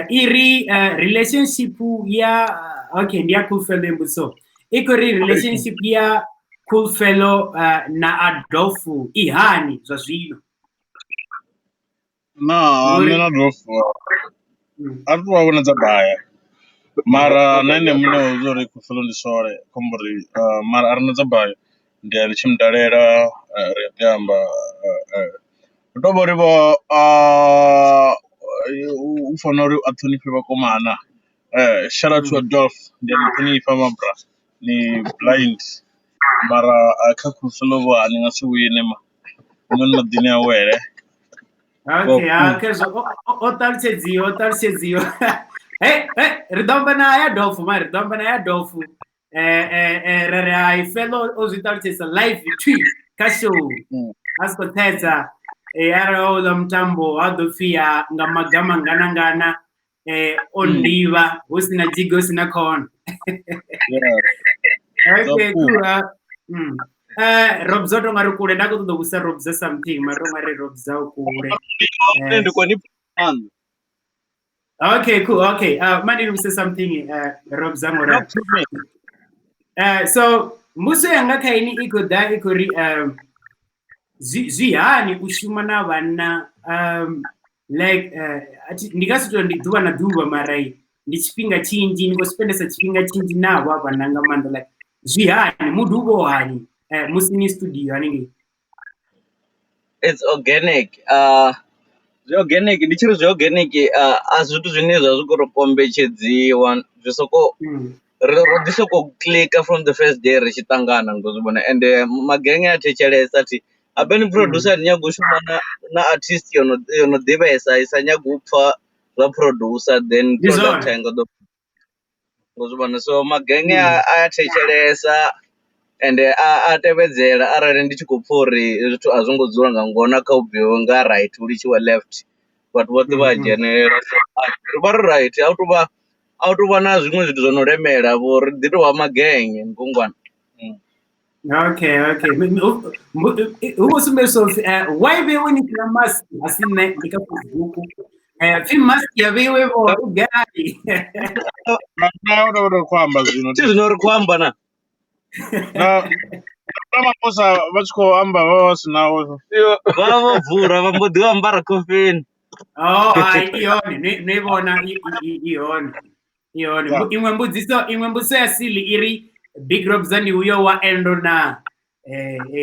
Speaker 8: iri relationship ya okay ndia Coolfelo mbuso iko relationship ya Coolfelo na Adolfu ihani za zvino
Speaker 10: No, nena Adolfu Adolfu wana zabaya mara nene mune uzori Coolfelo ndisore kombori mara arna zabaya ndi alichimdalera regamba utobori bo ufonori athonife bakomana shout out to Adolfu ndi athonife mabra ni blind mara Coolfelo bo aningasi winema nonna dine awere.
Speaker 8: Okay, so otalsezio hey ridomba na ya Adolfu Rea'Nay fellow ozitalseza live tweet kasho askoteza ara la mtambo adofia ngamagama ngana ondiva usina jigo usina kon. Okay, cool. Ropza ndo ngari kule ndako ndo kusa Ropza something maro ngari Ropza ukule
Speaker 10: Ndiko ni plan.
Speaker 8: Okay, cool. Okay. Mani kusa something Ropza ngora. So muso yanga kaini iko da iko ziyani kushuma na vana like ndikasito ndiduva na duva marai ndichipinga chinji ndikospendesa chipinga chinji navo avananga mando like ziyani muduvo hani musini studio aningi
Speaker 11: it's organic organic ndichiri organic azvitu zvine zvazvikorokombechedziwa zvisoko risoko click from the first day richitangana ngozibona and magenge atechelesa ati apeni producer nyagushuma na artist yonodivesa isanyagupfa va producer then product tango ngozibona so magenge atechelesa and atevedzera arali ndichikupfuri zvithu azongodzura ngangona kaubhiwa nga right ulichiwa left but what the general so right autoba na zvimwe zvithu zvonoremera vo nditwa magenge ngongwana.
Speaker 8: Okay. Who so why we when it mask asine ndika Facebook fi mask ya wewe vo gari
Speaker 10: na kwamba zvino
Speaker 11: tinori kwamba na
Speaker 10: kama kosa vachiko amba vavasinawo
Speaker 11: vavovhura vambodiwa mbara kofeni
Speaker 8: Oh, ione nebona ione. Imwe mbudziso ya sili iri Big Ropza ni uyo wa endo na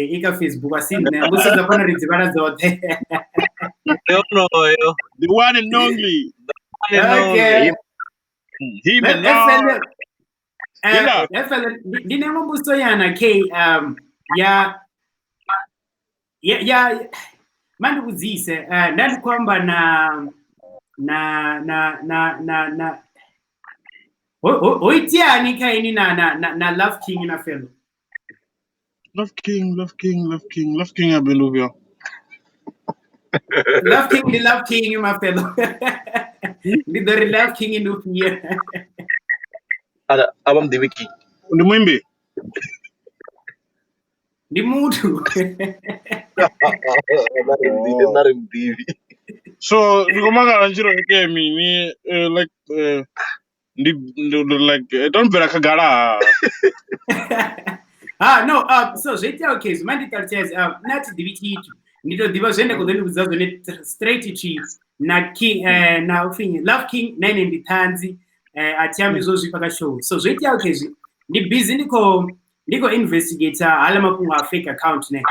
Speaker 8: ika Facebook asini mbuso zapana rizibana zote.
Speaker 11: No, yo.
Speaker 10: The one and only.
Speaker 8: Okay.
Speaker 10: Him and now.
Speaker 8: Dine mbuso yana K ya mandi uzise ndani kwamba na oitiani kaini na Love King na fellow.
Speaker 10: Love King I've been over here.
Speaker 8: Love King my fellow. The Love King in here.
Speaker 9: Abam the wiki.
Speaker 10: The mwimbi.
Speaker 8: Di mutu.
Speaker 10: So ngomanga lanjiro ke mi like don't be like a gara.
Speaker 8: No, so zveita okay, mandita says not the wiki. Ndito diva zvende kudeni kuzazo ne straight chi na King na ufinyi Love King nine nditanzi atiambi zozvipa ka show. So zveita okay, ndi busy ndiko investigator hala mapunga fake account ne.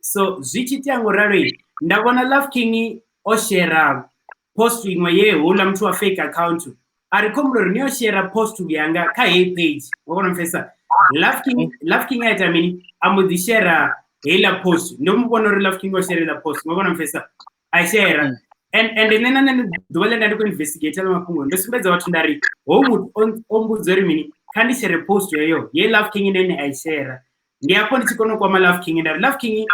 Speaker 8: So zvichitia ngorare ndabona Love King oshera post imwe ye hola mtu wa fake account ari komro ni oshera post yanga ka page wabona mfesa Love King aita mini amudishera hela post ndo mbona Love King oshera la post wabona mfesa I share and then dole ndiko investigator mapungo ndo simbeza watu ndari ombuzori mini kandi share post yoyo ye Love King nene I share ndi hapo ndikono kwa Love King ndari Love King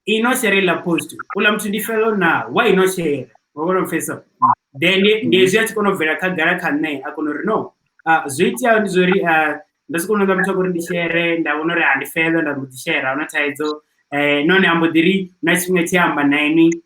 Speaker 8: ino share la post ula mtu ndi fellow na why no share wabona mfesa then ndezia tikono vera kagara kanne akono no zvitia ndizori ndasikono ngamutsa kuri ndi share ndabona ri handi fellow ndamuti share una taidzo none ambodiri nachimwe chiamba naini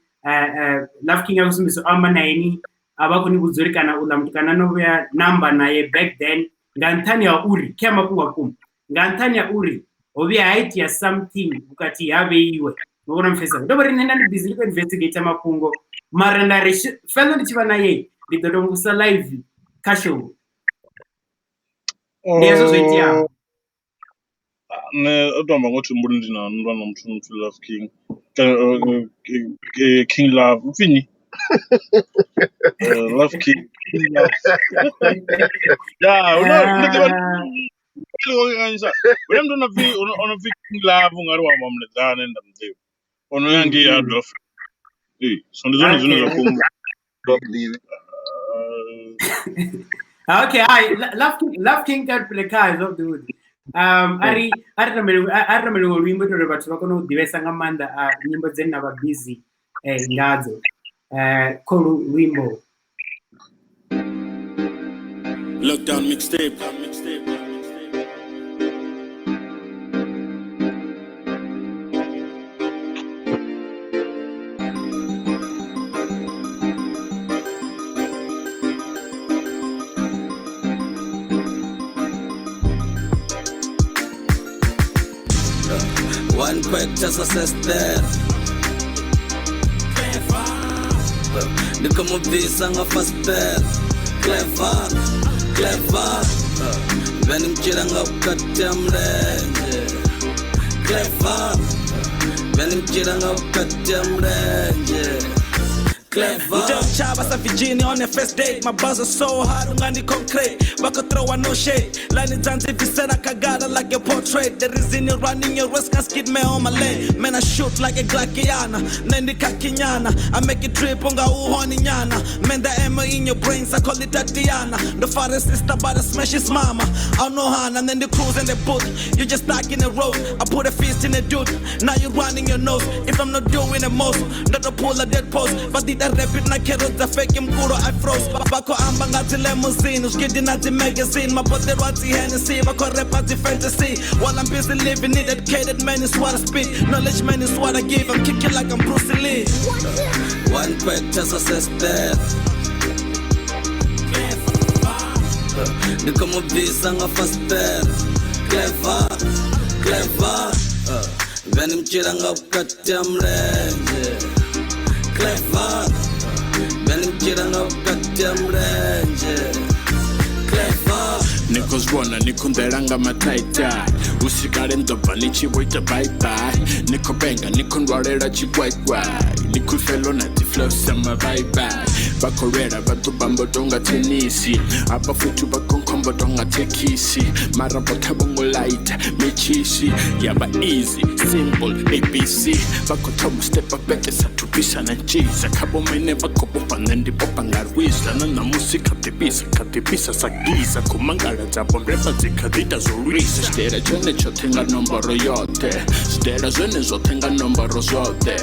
Speaker 8: Love King akusumbiso amba naini abakoni kudzori kana ula mtu kana novya number naye back then ngantani ya uri kema kunga kum ngantani ya uri obia haiti ya something ukati have iwe ngona mfesa ndobari nenda ndi busy ko investigate mapungo maranda resh fellow ndichiva naye ndidodo musa live kasho ndezo zvetia
Speaker 10: ne odoma ngothi mbuli ndina ntwana mthunu Love King King Love ufini Love King when don't have on a King Love ngari wa mamledane ndamdeo ono yangi ya Adroit so ndizo
Speaker 8: okay Love King got the cars of the wood ari ramelo wimbo to rebatu vakono divesa ngamanda nyimbo zenna ba busy ngadzo kolu wimbo
Speaker 6: Lockdown mixtape.
Speaker 12: One quick just assess that. Nikomo visa nga fast death. Clever Venim chira nga ukatia mrenje. Clever Venim chira nga ukatia mrenje.
Speaker 13: Jump chaba sa Virginia on the first date. My buzz is so hard, ungani concrete. Bako throw a no shade. Line it down if you said I cagada like a portrait. There is in you running your risk and skid me on my lane. Man, I shoot like a Glackiana. Nendi Kakinyana. I make it trip unga uhoni nyana. Man, the ammo in your brains, I call it Tatiana. The father sister but I smash his mama. I know Han and then the cruise and the boot. You just stuck in the road. I put a fist in the dude. Now you're running your nose. If I'm not doing the most, not to pull a dead post. But the repeat na carrots the fake mkuro I froze bako amba ngati limousine uskidi nati magazine mapote rwati Hennessy bako repati fantasy while I'm busy living it educated man is what I speak knowledge man is what I give I'm kicking like I'm Bruce Lee
Speaker 12: one quick just assess death Nikomo visa nga fast death Clever Venim chira nga ukatia mrenje
Speaker 6: vona nikundela nga mataita usikale ndobva nichivoita bye-bye nikopenga nikondwalela chigwaigwai nikufelo na tiflow samavaibai vakorela vatubambotonga tenisi apa futhi vakonkombotonga tekisi mara votabongolaita michisi yaba easy simple abc vakothoma step up bekesatupisa na njiza kabomene vakobopa nendipopa ngarwisa nanamusika katipisa sagiza kumangala dzabomrepa dzikadita zorwisa stera chene chotenga nomboro yote stera zvene zvotenga nomboro zvote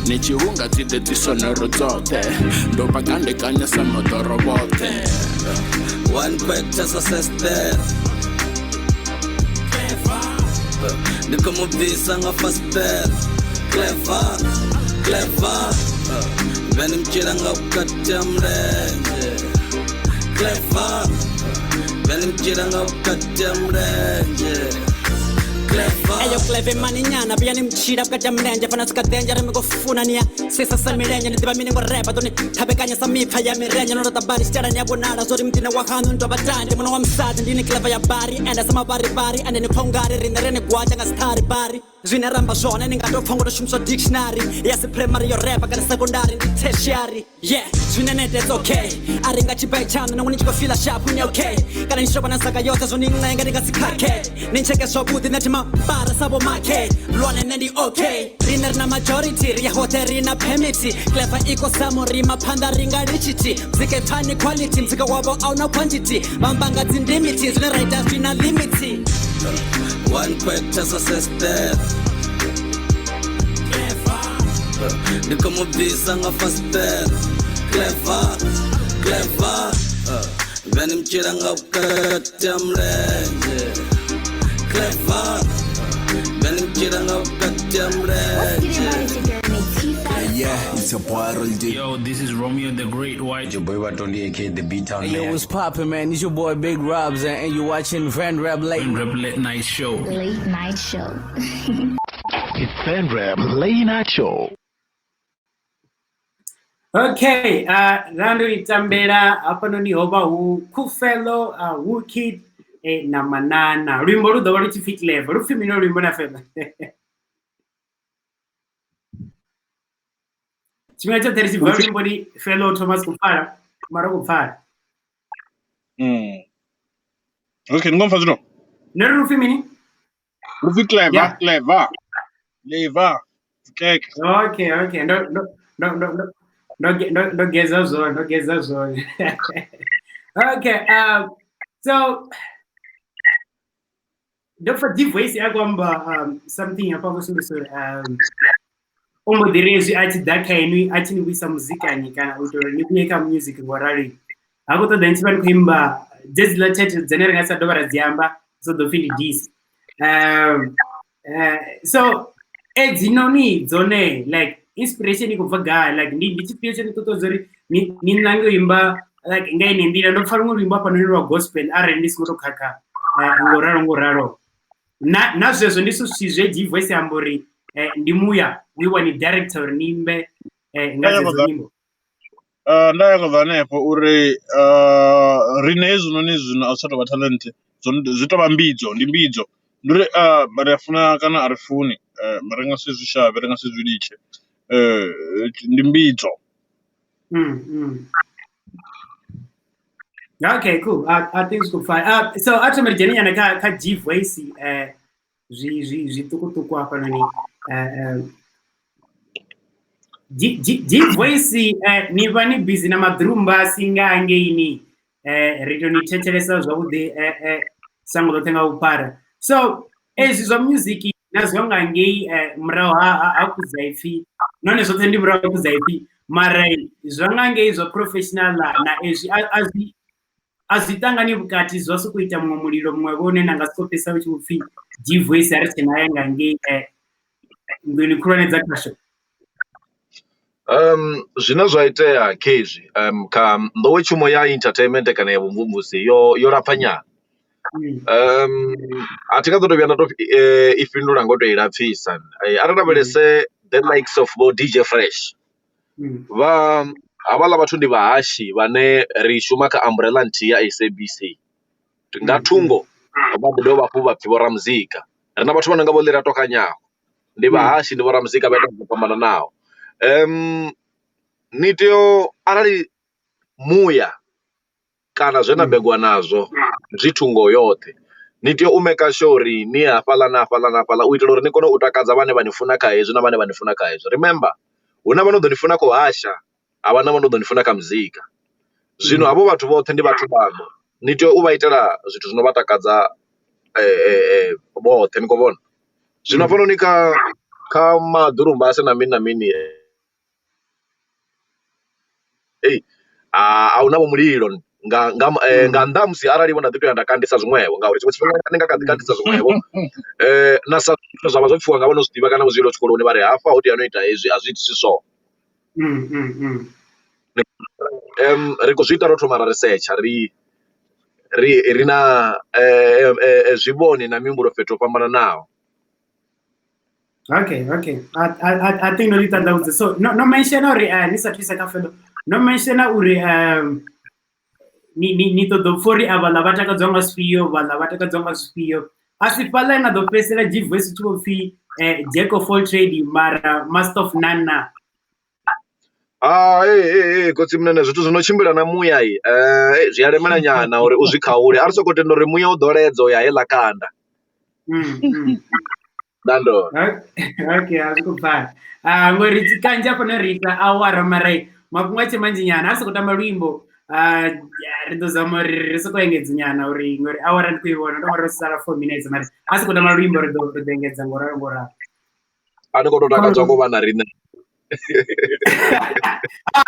Speaker 6: nechihunga dzide dzisonero dzote ndopakandekanya samodhorobote
Speaker 12: One quick just assisted. Nikomo visa nga first death. Clever. Veni mchira nga ukatia mrenje. Clever. Veni mchira nga ukatia mrenje.
Speaker 13: Eyo clever maninyana pia ni mchira katia mrenje fana sikadenja remekofuna niya sisa sa mirenje nitiba mini ngo repa toni tabekanya sa mipha ya mirenje nono tabari stara niya bonala zori mtina wakanu ndo batandi muno wa msati ndini clever ya bari enda sama bari ende ni pongari rindere gwaja nga stari bari zwine ramba zone ni ngato phongo shumso dictionary yes primary yo repa kana secondary ndi tertiary yeah zwine net it's okay aringa chipai chana no nichiko feel sharp ni okay kana nishoba na saka yote zo ninga ndikasikake nincheke sobuti netima para sabo make lwane nendi okay dinner na majority ya hotel na permit clever iko samori mapanda ringa richiti zike fani quality mzika wabo au na quantity bambanga zindimiti zwine writers fina limit
Speaker 12: One quick just assisted. Nikomo visa nga first death. Clever. Veni mchira nga ukatia mrenje. Clever. Veni mchira nga ukatia mrenje.
Speaker 2: Yeah, it's your boy Roll D.
Speaker 3: Yo, this is Romeo the Great White.
Speaker 4: Your boy Watondi aka the B-Town
Speaker 2: Hey, yo,
Speaker 4: man.
Speaker 2: what's poppin', man? It's your boy Big Ropza, and you're watching Venrap
Speaker 3: Late Night Show.
Speaker 1: Late night show.
Speaker 5: It's Venrap Late Night Show.
Speaker 8: Okay, rando itambera apa noni hoba hu Coolfelo, hu Kid na Manana. Rimbo rudo wali fit level. Rufimi no rimbo na fema. Chimwacha terisi very body fellow Thomas Kufara, Maro Kufara.
Speaker 10: Okay, ngomfa zino.
Speaker 8: No Rufimi.
Speaker 10: Rufi clever. Cake.
Speaker 8: Okay. No get those on. Okay, so don't forgive ways something about omodirezi ati dakainu ati ni wisa muzika nikana utoro ni kunyeka music ngorari akoto dance bali kuimba jazz la tete zenera ngasa dobara ziamba so do feel this so edzinoni zone like inspiration ikubva ga like ndi chipiecho totozori ni nango imba like ngai nindira ndo fara ngori imba panonirwa gospel R&B sikotokaka ngoraro na zvezo ndiso sizve di voice ambori ndimuya wiwa ni director nimbe ngazezo nyimbo
Speaker 10: ndayakabva nepo uri Rea'Nay zvino asatova talent zvitova mbidzo ndimbidzo ndiri mariyafuna kana arifuni maringasizvishavi ringasizvidiche ndimbidzo.
Speaker 8: Okay, cool. I think it's good fine. So actually jeni yana ka G voice zitukutuku hapa nani G voice ni vani busy na madrumba singa angeini radio ni tetelesa zvakude sango lotenga upara. So ezizwa music nazonga ngei mrao akuzaifi none zote ndi mrao akuzaifi mara zvanga ngei zo professional na ezvi azitangani bukati zvose kuita mumwe muliro mumwe vone nangasopesa uchiufi G voice ari chenayanga ngei ngoni kuronedza kasho.
Speaker 9: Zvina zvaitea kezvi ka ndowechumo ya entertainment kana yevumvumvusi yo rapanya atikatotovya nato ifindura ngotoirapfisa aratavelese the likes of DJ Fresh avala vathu ndi vahashi vane ri shuma ka umbrella ntiya SABC ngathungo vha dovha hafhu vha pfhi vho ramuzika ri na vhathu vha no nga vho ḽira toka nyaho ndi vhahashi ndi vho ramuzika vha ita fhambananaho. Ni tea arali muya kana zwe na begwa nazwo zwi thungo yoṱhe ni tea u make sure uri ni hafhaḽa na hafhaḽa na hafhaḽa u itela uri ni kone u takadza vhane vha ni funa kha hezwi na vhane vha ni funa kha hezwo. Remember hu na vhane ḓo ni funa kha u hasha havha na vhane ḓo ni funa kha muzika. Zwino havho vhathu vhoṱhe ndi vhathu vhaṅwe ni tea u vha itela zwithu zwino vha takadza vhoṱhe ni khou vhona. Zwino hafhanoni kha maḓurumba a se na mini na mini a hu na vho mulilo nga nnḓa ha musi arali vho nda ḓi tou ya nda kandisa zwiṅwevho ngauri tshiṅwe tshifhinga ndi nga kha ḓi kandisa zwiṅwevho na sa zwa vha zwo pfhiwa nga vho no zwi ḓivha kana vho zwilo tshikoloni vha ri hafha ho tea no ita hezwi a zwi itisi so. Ri khou zwi ita ro thoma ra risetsha ri na zwivhoni na mihumbulo fhethu ho fhambananaho.
Speaker 8: Okay. I think no litandaudze. So no mention uri ni sa twisa ka felo. No mention uri ni to do fori abala batakadzwa nga sifio bala batakadzwa nga sifio. Asifala na do pesela jivoice to fi Jack of all trade mara master of nana.
Speaker 9: Kotsi mnene zwithu zwino tshimbila na muya zwi a lemela nyana uri u zwi khaule ari soko tenda uri muya u ḓoledzo ya heḽa kanda. Dando.
Speaker 8: Okay, azikubhala. Ngori tikanja kona rita awara mara mafhungo a tshimanji nyana asi kutamba luimbo ri ḓo zama uri ri soko engedza nyana uri ngori awara ndi kuivona ndo ro sala 4 minutes mara asi kutamba luimbo ri ḓo engedza ngora.
Speaker 9: Ani khou tou takadzwa ngo vha na riṋe.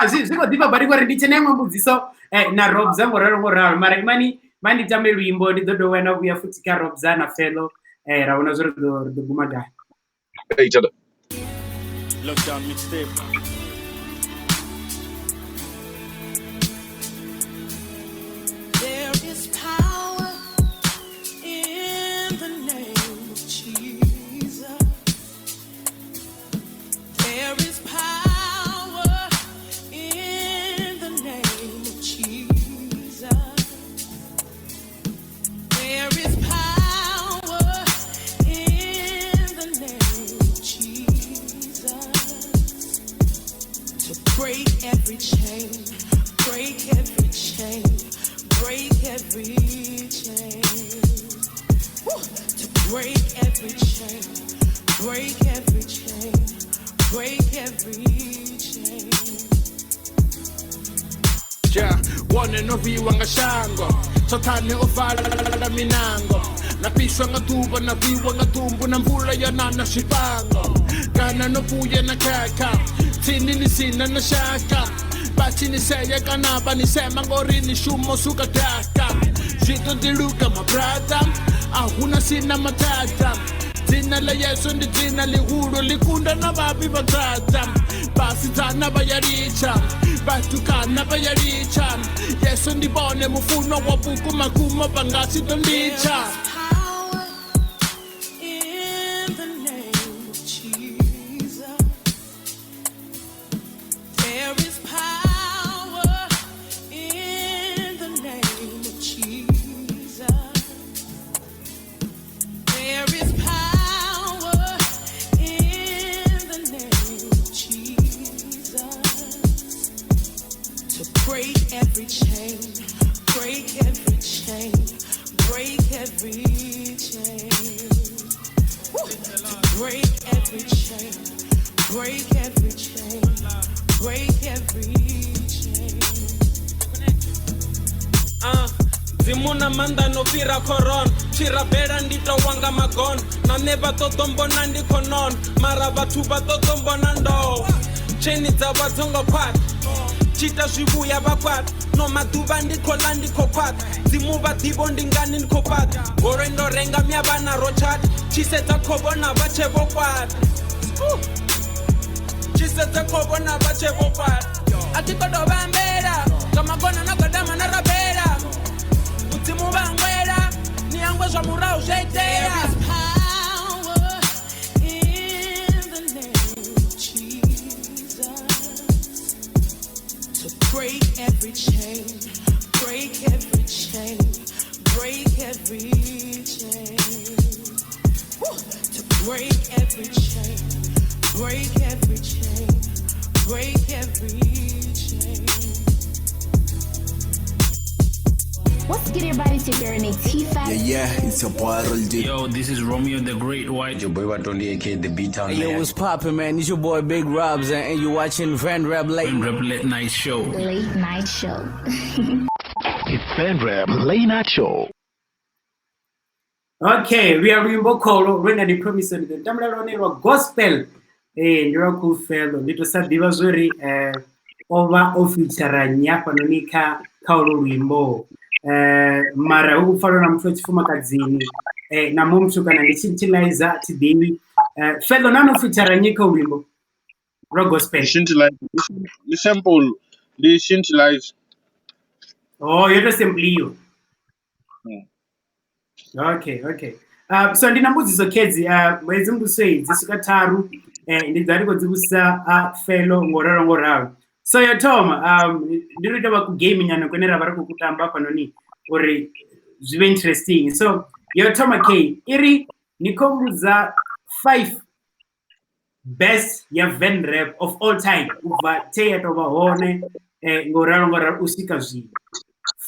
Speaker 8: Zwi khou ḓifha badi ngori ndi tshe na iṅwe mbudziso na Ropza ngoralo mara mani tambe luimbo ndi ḓo dovha na vhuya futhi kha Ropza na Felo ra vhona zwi ri ḓo guma gai.
Speaker 6: Lockdown mixtape.
Speaker 13: There is power in the name of Jesus. There is power in the name of Jesus. There is power in the name of Jesus to break every chain, break every chain. Break every chain. Woo! To break every chain. Break every chain. Break every chain.
Speaker 6: Yeah, one no viwa nga shango. Satani ovala minango. Napishwa nga tuba na viwa nga tumbu na mvula ya nana shipango. Kana no puye na kaka. Tini ni sina na shaka. Bati niseye kanaba nisema ngori ni shumo suka taka. Shito diluka my brother. Ahuna sina matata. Zina la Yesu ndi zina lihulu likunda na babi batata. Basi tana bayaricha. Batukana bayaricha. Yesu ndi bone mufuno wabuku makuma bangasi dondicha.
Speaker 13: Zimuna manda no pira koron Chira bera ndito wanga magon Na neba totombo nandi konon Mara batuba totombo nando Cheni za wazongo kwat Chita shibuya bakwat No matuba ndiko landiko kwat Zimuba tibo ndingani niko kwat Gorendo renga miabana rochat Chiseta kobo na bache bokwat Chiseta kobo na bache bokwat Atiko do bambera Kama gona na kodama na rabera There is power in the name of Jesus to break every chain, break every chain, break every chain. Woo! To break every chain. Break every chain. Break every chain.
Speaker 1: What's good, everybody? It's your girl Rea'Nay
Speaker 2: It's your boy LD.
Speaker 3: Yo, this is Romeo the Great White.
Speaker 4: Your boy 20 aka the B-Town.
Speaker 2: Yo, what's poppin', man? It's your boy Big Ropza, and you watching Venrap
Speaker 3: Late Night Show.
Speaker 1: Late Night Show.
Speaker 5: It's Venrap Late Night Show.
Speaker 8: Okay, we are Rimbo Kolo, when the promise on the Tamla Gospel. Ndiro Coolfelo, ndito sadiva zuri over officer nyapa nonika kaulo wimbo. Mara huku falo na mtu chifuma kazini. Na mumtu kana nishintilaiza tidini. Felo nano feature nyika wimbo. Ro gospel.
Speaker 10: Shintilize. The sample. The shintilize.
Speaker 8: Oh, you're the simple you. Okay. So ndina mbuzi zokezi mwezi mbusoi zisuka taru ndizariko dzibusa Felo ngoraro. So yo Tom ndiri tava ku game nyana kwenera vari kukutamba panoni uri zvive interesting. So yo Tom iri nikombuza 5 best ya Venrap of all time uva teya tova hone ngoraro usika zvi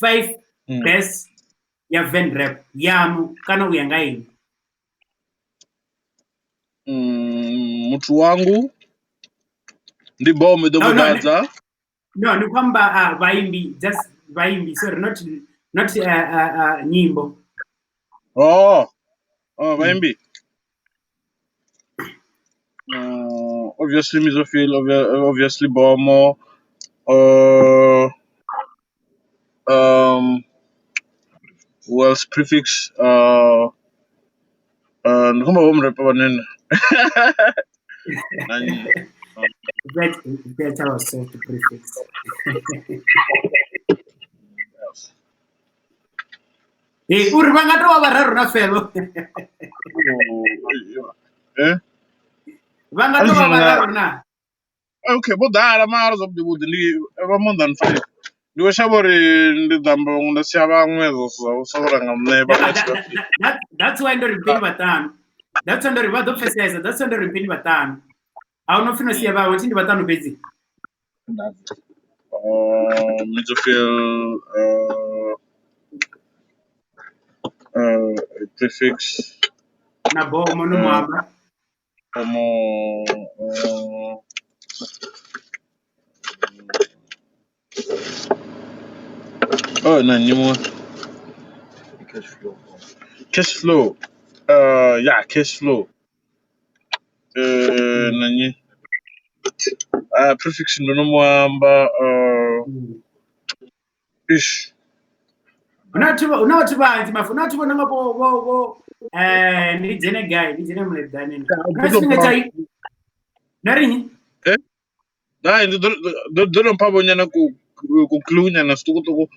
Speaker 8: 5 best ya Venrap yamu kana uyangaini
Speaker 10: mtu wangu ndi bombe domubadza
Speaker 8: no ni kwamba vaimbi just vaimbi sorry not nyimbo
Speaker 10: vaimbi obviously Misophil, obviously Bomo, who else? Prefix, Nkoma Venrap wanene.
Speaker 8: Better ourselves to prefix. Uri vangatova vararu na Felo. Vangatova vararu na.
Speaker 10: Okay, but dala mara zobdi budi ni more than 5. Ndiwe shabori ndidamba ngundasiya bamwe zosabora ngamne bakachika.
Speaker 8: That's why ndo repeat batano. That's ndo rivado fesesa. That's ndo repeat batano. Aunofino siya ba wantindi batano bezi.
Speaker 10: Misophil, prefix.
Speaker 8: Na Bomo no mwamba.
Speaker 10: Nanyimo. Cash flow. Cash flow. Nanyi. Prefix no mwamba. Ish.
Speaker 8: Unatuba antimafu. Unatuba nanga bo. Nijene guy. Nijene mledani. Nasinga Narini?
Speaker 10: Don't pabo nyana kuklunya na stukutuku.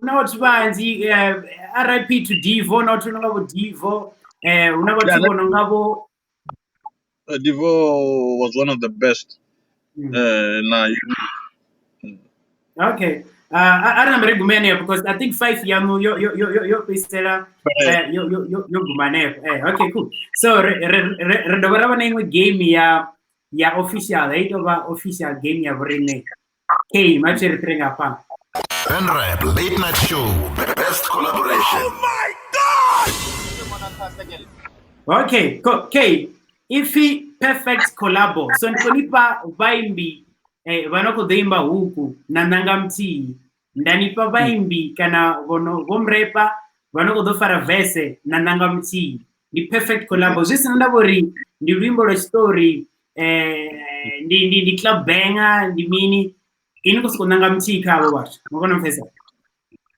Speaker 8: Unatuba anti RIP to Divo. Unatuba nanga bo Divo. Unatuba nanga bo.
Speaker 10: Divo was one of the best.
Speaker 8: Okay. I don't remember Gumane because I think 5 yamu yo pistela yo Gumane. Okay, cool. So redobara name game ya official, right over official game ya Rea'Nay. Okay, much referring apa.
Speaker 5: Venrap Late Night Show, best collaboration.
Speaker 6: Oh my God!
Speaker 8: Okay. Ifi perfect collabo. So nkonipa vaimbi vanoko deimba huku na nanga mtii ndanipa vaimbi kana vomrepa vanoko dofara vese na nanga mtii ni perfect collabo. Zvisi ndavori ndi rwimbo rwechitori ndi club banger ndi mini ini kusiko nanga mtii kavo vatu makona mfesa.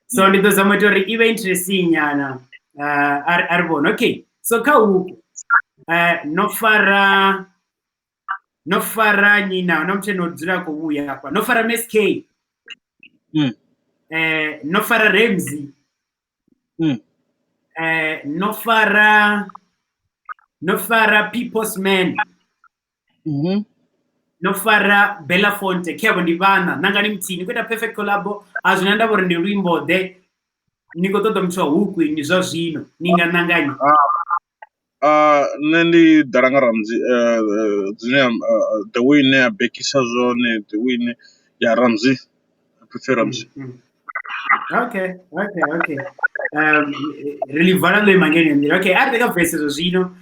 Speaker 8: So ndidozama tori ive interesting nyana arivona. Okay, so ka huku nofara nyina nomcheno dzira kuuya hapa nofara MSK nofara Remzi nofara People's Man nofara Belafonte kebo ndi vana nanga ni mtini kweta perfect collabo azvinanda vori ndi rwimbo de ni khou ṱoḓa muthu wa huku ni zwa zwino ni nga ṋanganya
Speaker 10: nṋe ndi ḓala nga Ramzi dzine the way ine ya bekisa zwone, the way ine ya Ramzi, I prefer Ramzi.
Speaker 8: Okay. Really vala lo imangeni ndira. Okay, ari ka verse zwo zwino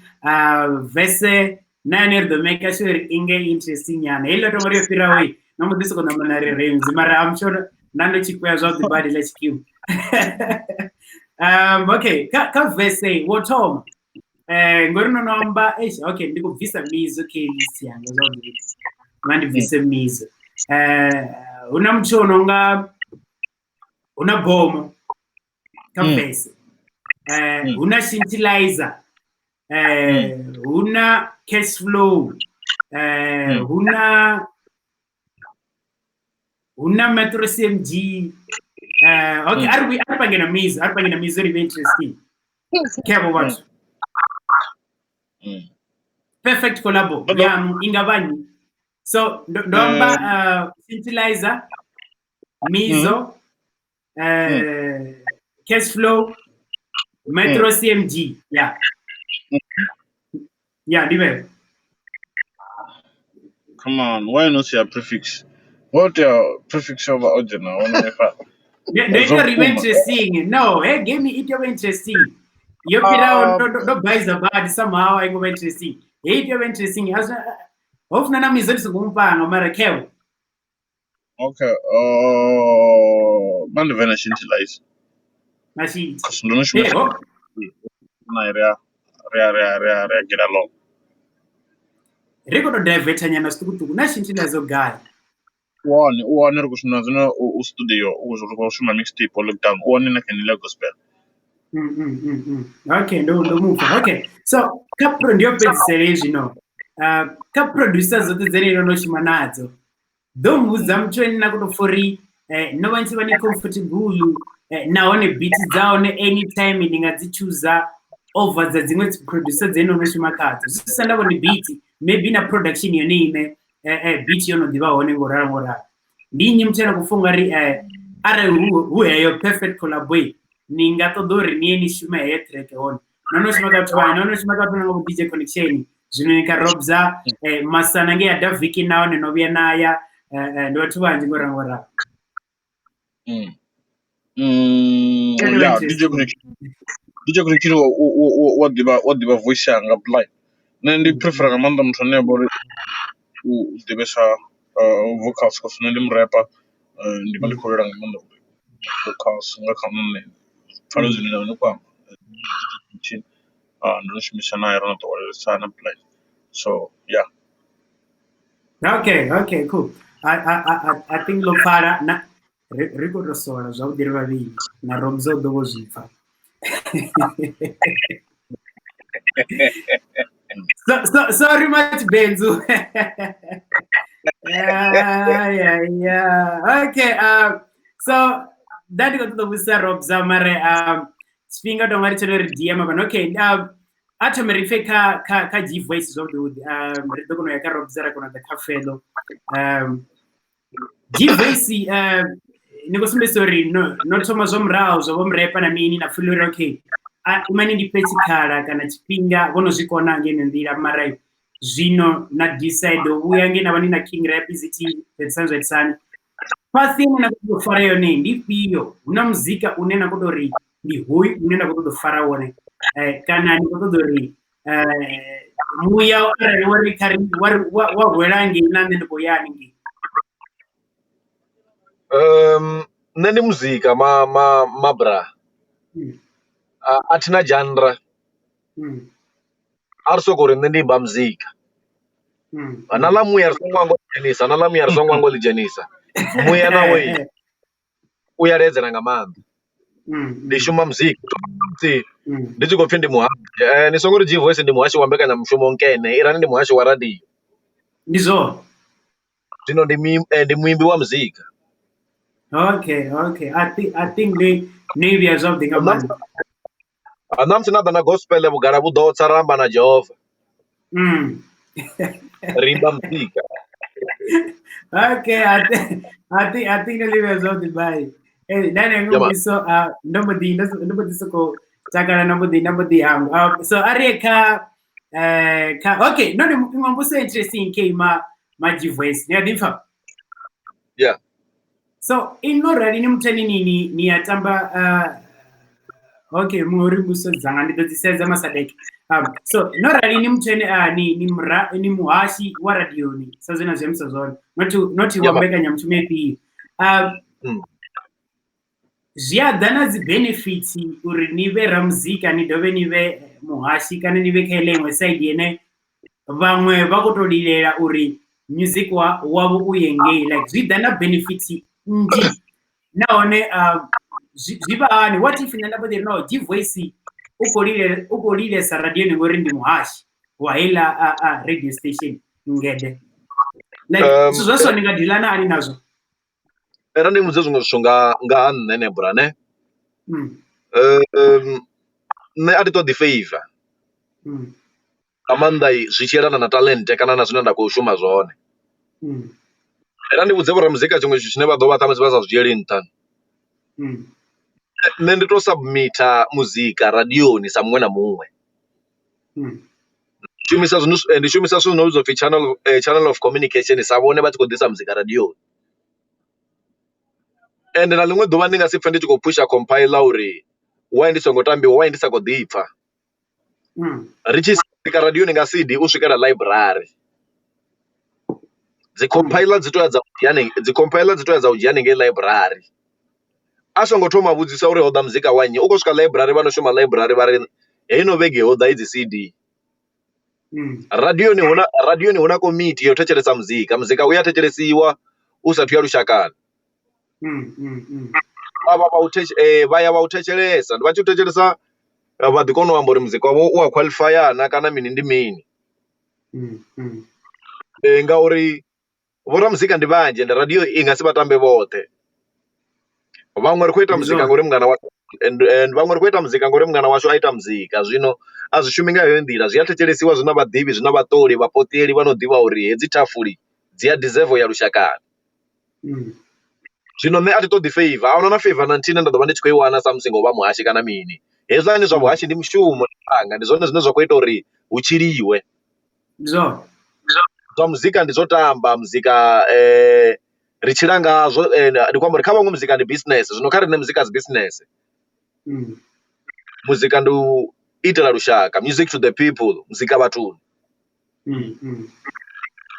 Speaker 8: verse 9 ri ḓo make sure inge interesting yana helo to mari fira we no mo disiko na mana ri renzi mara I'm sure nando chikwea zwa the body let's kill. Okay, ka verse wo thoma ngori no nomba okay ndikubvisa mizo okay list yanga zwa the mandi vise mizo una muthu unonga una bomo kafese una scintillizer una cash flow una metro cmg okay ari pangena mizo ri interesting kebo watu perfect collabo ya ingabani so ndomba scintillizer mizo cash flow metro cmg yeah dibe
Speaker 10: Come on, why not your prefix? What your prefix of original?
Speaker 8: You're interesting. No, give me it. You're interesting. You're don't buy the bad somehow. I go interesting. You're interesting. As of nana mizeli kumpanga mara kevo.
Speaker 10: Okay. Man, the Venus utilize.
Speaker 8: Machine.
Speaker 10: Because no one should. Get along.
Speaker 8: Rekodo divertanya na stukutuku na shinchila zo guy.
Speaker 10: One kushina zina studio uzokushima mixtape or lockdown. One na kenile gospel.
Speaker 8: Okay, no move. Okay. So, kapro ndio pezi series no. Ka producers zote zeri no shima nazo. Domuza mchweni na kutofori no wanchi wani comfortable naone beats zaone anytime ndingadzichuza over za zimwe producer zeno no shima kato. Sasa ndabo ni beat maybe na production yone ime beat yono diva one ngorara ndinyi mchena kufunga ri are who your perfect collabo ninga todori nieni shuma ya track on nono shuma ka twa nono shuma ka twa ngo DJ connection zwino nika Ropza masana nge ya Daviki nawo ne novya naya ndo watu banji ngorara
Speaker 10: Yeah, DJ connection what the voice yanga blind nandi prefer ngamanda mthane bori udibesa vocals ko nandi mrapper ndi mali khorela ngamanda vocals ngakhana falo zwine na kwa ndo shumisa na yona to wale sana blind so yeah.
Speaker 8: Okay, cool. I think lo para na ricordo solo zwa udirwa vini na Ropza dogo zvifa. Sorry much Benzo. Yeah. Okay, so that got to the Ropza mare spinga do mari tshelo ri DM but okay, acha me rife ka G voices of the wood ri dogo no ya ka Ropza ra kona the Coolfelo G voice ni go sumbe story no thoma zwo mrawo zwo mrepa na mini na feel okay imani ndi petsikhala kana tshifhinga vhono zwikona ngene ndila mara zwino na decide uya ngena vhani na King Rap ziti petsanzwe tsani pasi na kuto fara yone ndi piyo una muzika unena kuto ri ndi hoyi unena kuto fara wone kana ni kuto ri muya wari kari wa hwelangi nande ndo yani ngi
Speaker 9: nne muzika ma bra atina genre arso kore nne ba muzika anala muya songwango jenisa anala muya songwango lijenisa muya nawe uyaredzera ngamanda ndishuma muzika nditsi kopfi ndi muhashi ni songo ri G voice ndi muhashi wa mbekanya mushumo nkene irani ndi muhashi wa radio
Speaker 8: ndizo
Speaker 9: zvino ndi muimbi wa muzika.
Speaker 8: Okay. I think maybe or something about it.
Speaker 9: Anamtsinada na gospel bugara budotsa ramba na Jehova. Rimba muzika.
Speaker 8: Okay, I think the leave or something by Nane ngubiso nobody soko takala nobody hangu. So are ka okay, no ngombuso interesting ke ma voice. Ne adinfa.
Speaker 9: Yeah.
Speaker 8: So inorali ni mtani ni atamba okay, muri buso zanga ndidzi masadeki. So inorali ni mtani ni muhashi wa radioni. So zina zemso zone. Not wambeka nyamtumepi. Zviadhana benefits uri nive ramuzika ni dove nive muhashi kana nive kaelemwe side yene vamwe vakutolilera uri music wavo uyengei like zvidhana benefits ndi naone zviva hani what if ndandapoteri nawo G-voice ukolile sa radio ngori ndi muhashi wahela radio station ngede like zvazvo ndingadhilana ani nazvo
Speaker 9: era ndi mudze zwiṅwe zwithu nga nne bra ne nne a thi ṱoḓi favor nga maanḓa zwi tshi yelana na talente kana na zwine nda khou shuma zwone era ndi vhudze vhoramuzika tshiṅwe tshithu tshine vha ḓo vha ṱhamusi vha sa zwi dzhieli nṱha nne ndi to submita muzika radioni sa muṅwe na muṅwe ndi shumisa zwithu zwino vhidzwa upfhi channel of communication sa vhone vha tshi khou ḓisa muzika radioni ende na ḽiṅwe ḓuvha ndi nga si pfhe ndi tshi khou pusha compiler uri why ndi songo tambiwa why ndi sa khou ḓi pfha ri tshi sika radioni nga CD u swikela library dzi compiler dzi to ya dza u dzhia ngei library a songo thoma vhudzisa uri ho ḓa muzika wa nnyi u khou swika library vha no shuma library vha ri heino vhege ho ḓa idzi CD radioni huna komiti yo thetshelesa muzika uya thetshelesiwa u sathu ya lushakani vha ya vha u thetshelesa vha tshi u thetshelesa vha ḓi kona u amba uri muzika wavho u a qualify na kana mini ndi mini ngauri vhoramuzika ndi vhanzhi ende radio i nga si vha tambe vhoṱhe vhaṅwe ri khou ita muzika ngori mungana washu vhaṅwe ri khou ita muzika ngori mungana washu a ita muzika zwino a zwi shumi nga heyo nḓila zwi a thetshelesiwa zwina vhaḓivhi zwina vhaṱoli vhapoṱeli vha no ḓivha uri hedzi thafuli dzi a deserve ya lushakani zwino nṋe a thi ṱoḓi favor ahuna na favor na nthihi nda ḓo vha ndi tshi khou i wana sa musi ngo vha muhashi kana mini hezwiḽani zwa muhashi ndi mushumo anga ndi zwone zwine zwa khou ita uri hu tshiliwe zwa muzika ndi zwo tamba muzika ri tshila ngazwo ndi khou amba uri kha vhaṅwe muzika ndi business zwino kha riṋe muzika dzi business muzika ndi u itela lushaka music to the people muzika vhathuni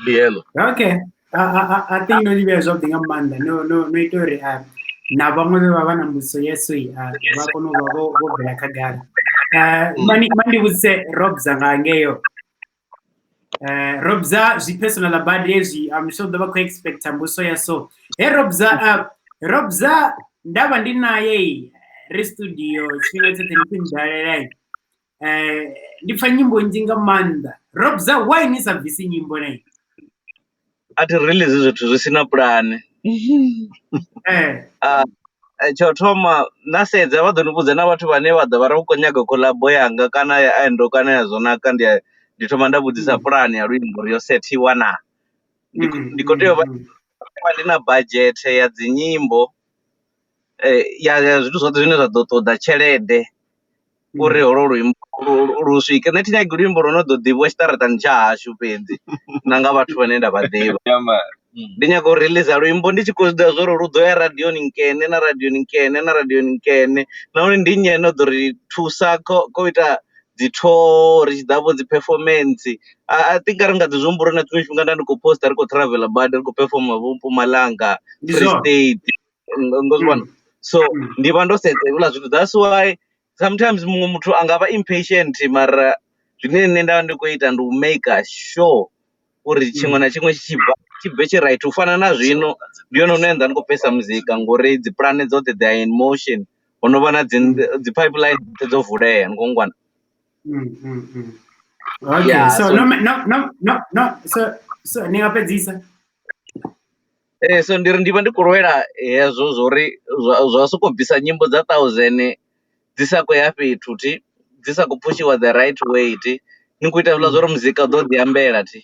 Speaker 9: ndi heḽo
Speaker 8: okay I think no livia zwavhuḓi nga maanḓa no ita uri na vhaṅwe vhe vha vha na mbudziso yeso vha kone u vha vho bvela khagala mani vhudzise Ropza nga ngeyo Ropza zwi personal bad hezwi I'm sure ḓo vha khou expecta mbudziso ya so he Ropza ndavha ndi naye ri studio tshifhinga tshoṱhe ndi khundalela ndi pfa nyimbo nnzhi nga maanḓa Ropza why ni sa bvisi nyimbo nayi
Speaker 11: a thi release zwithu zwi sina pulane tsho thoma na sedza vha ḓo ni vhudza na vhathu vhane vha ḓo vha ri khou nyaga collabo yanga kana ya endo kana ya zonaka ndi thoma nda vhudzisa pulane ya luimbo ri yo sethiwa na ndi khou tea u vha ndi na budget ya dzi nyimbo ya zwithu zwoṱhe zwine zwa ḓo ṱoḓa tshelede uri holo luimbo lu swike nṋe thi nyagi luimbo lwo no ḓo ḓivhiwa tshiṱaratani tsha hashu fhedzi na nga vhathu vhane nda vha ḓivha ndi nyaga u release luimbo ndi tshi khou zwiḓivha zwo ri lu ḓo ya radioni nkene na radioni nkene na radioni nkene nahone ndi nnyi ane o ḓo ri thusa kho ita dzi tour ri tshi ḓa vho dzi performance I think ri nga ḓi zwi humbula na tshiṅwe tshifhinga nda ndi khou posta ri khou traveler badi ri khou performa vho Mpumalanga Free State ngo zwi vhona so ndi vha ndo sedza hezwiḽa zwithu that's why sometimes muṅwe muthu a nga vha impatient mara zwine nṋe nda vha ndi khou ita ndi u make sure uri tshiṅwe na tshiṅwe tshi bve tshi right u fana na zwino ndi yone hune nda ndi khou pesa muzika ngori dzi pulane dzoṱhe they are in motion ho no vha na dzi pipeline dzo vulea ndi khou ngwana
Speaker 8: okay so ni nga fhedzisa
Speaker 11: so ndi vha ndi khou lwela hezwo zwori zwa sokou bvisa nyimbo dza 1000 dzi sa khou ya fhethu thi dzi sa khou pushiwa the right way thi ni khou ita hezwiḽa zwa uri muzika ḓo ḓi ambela thi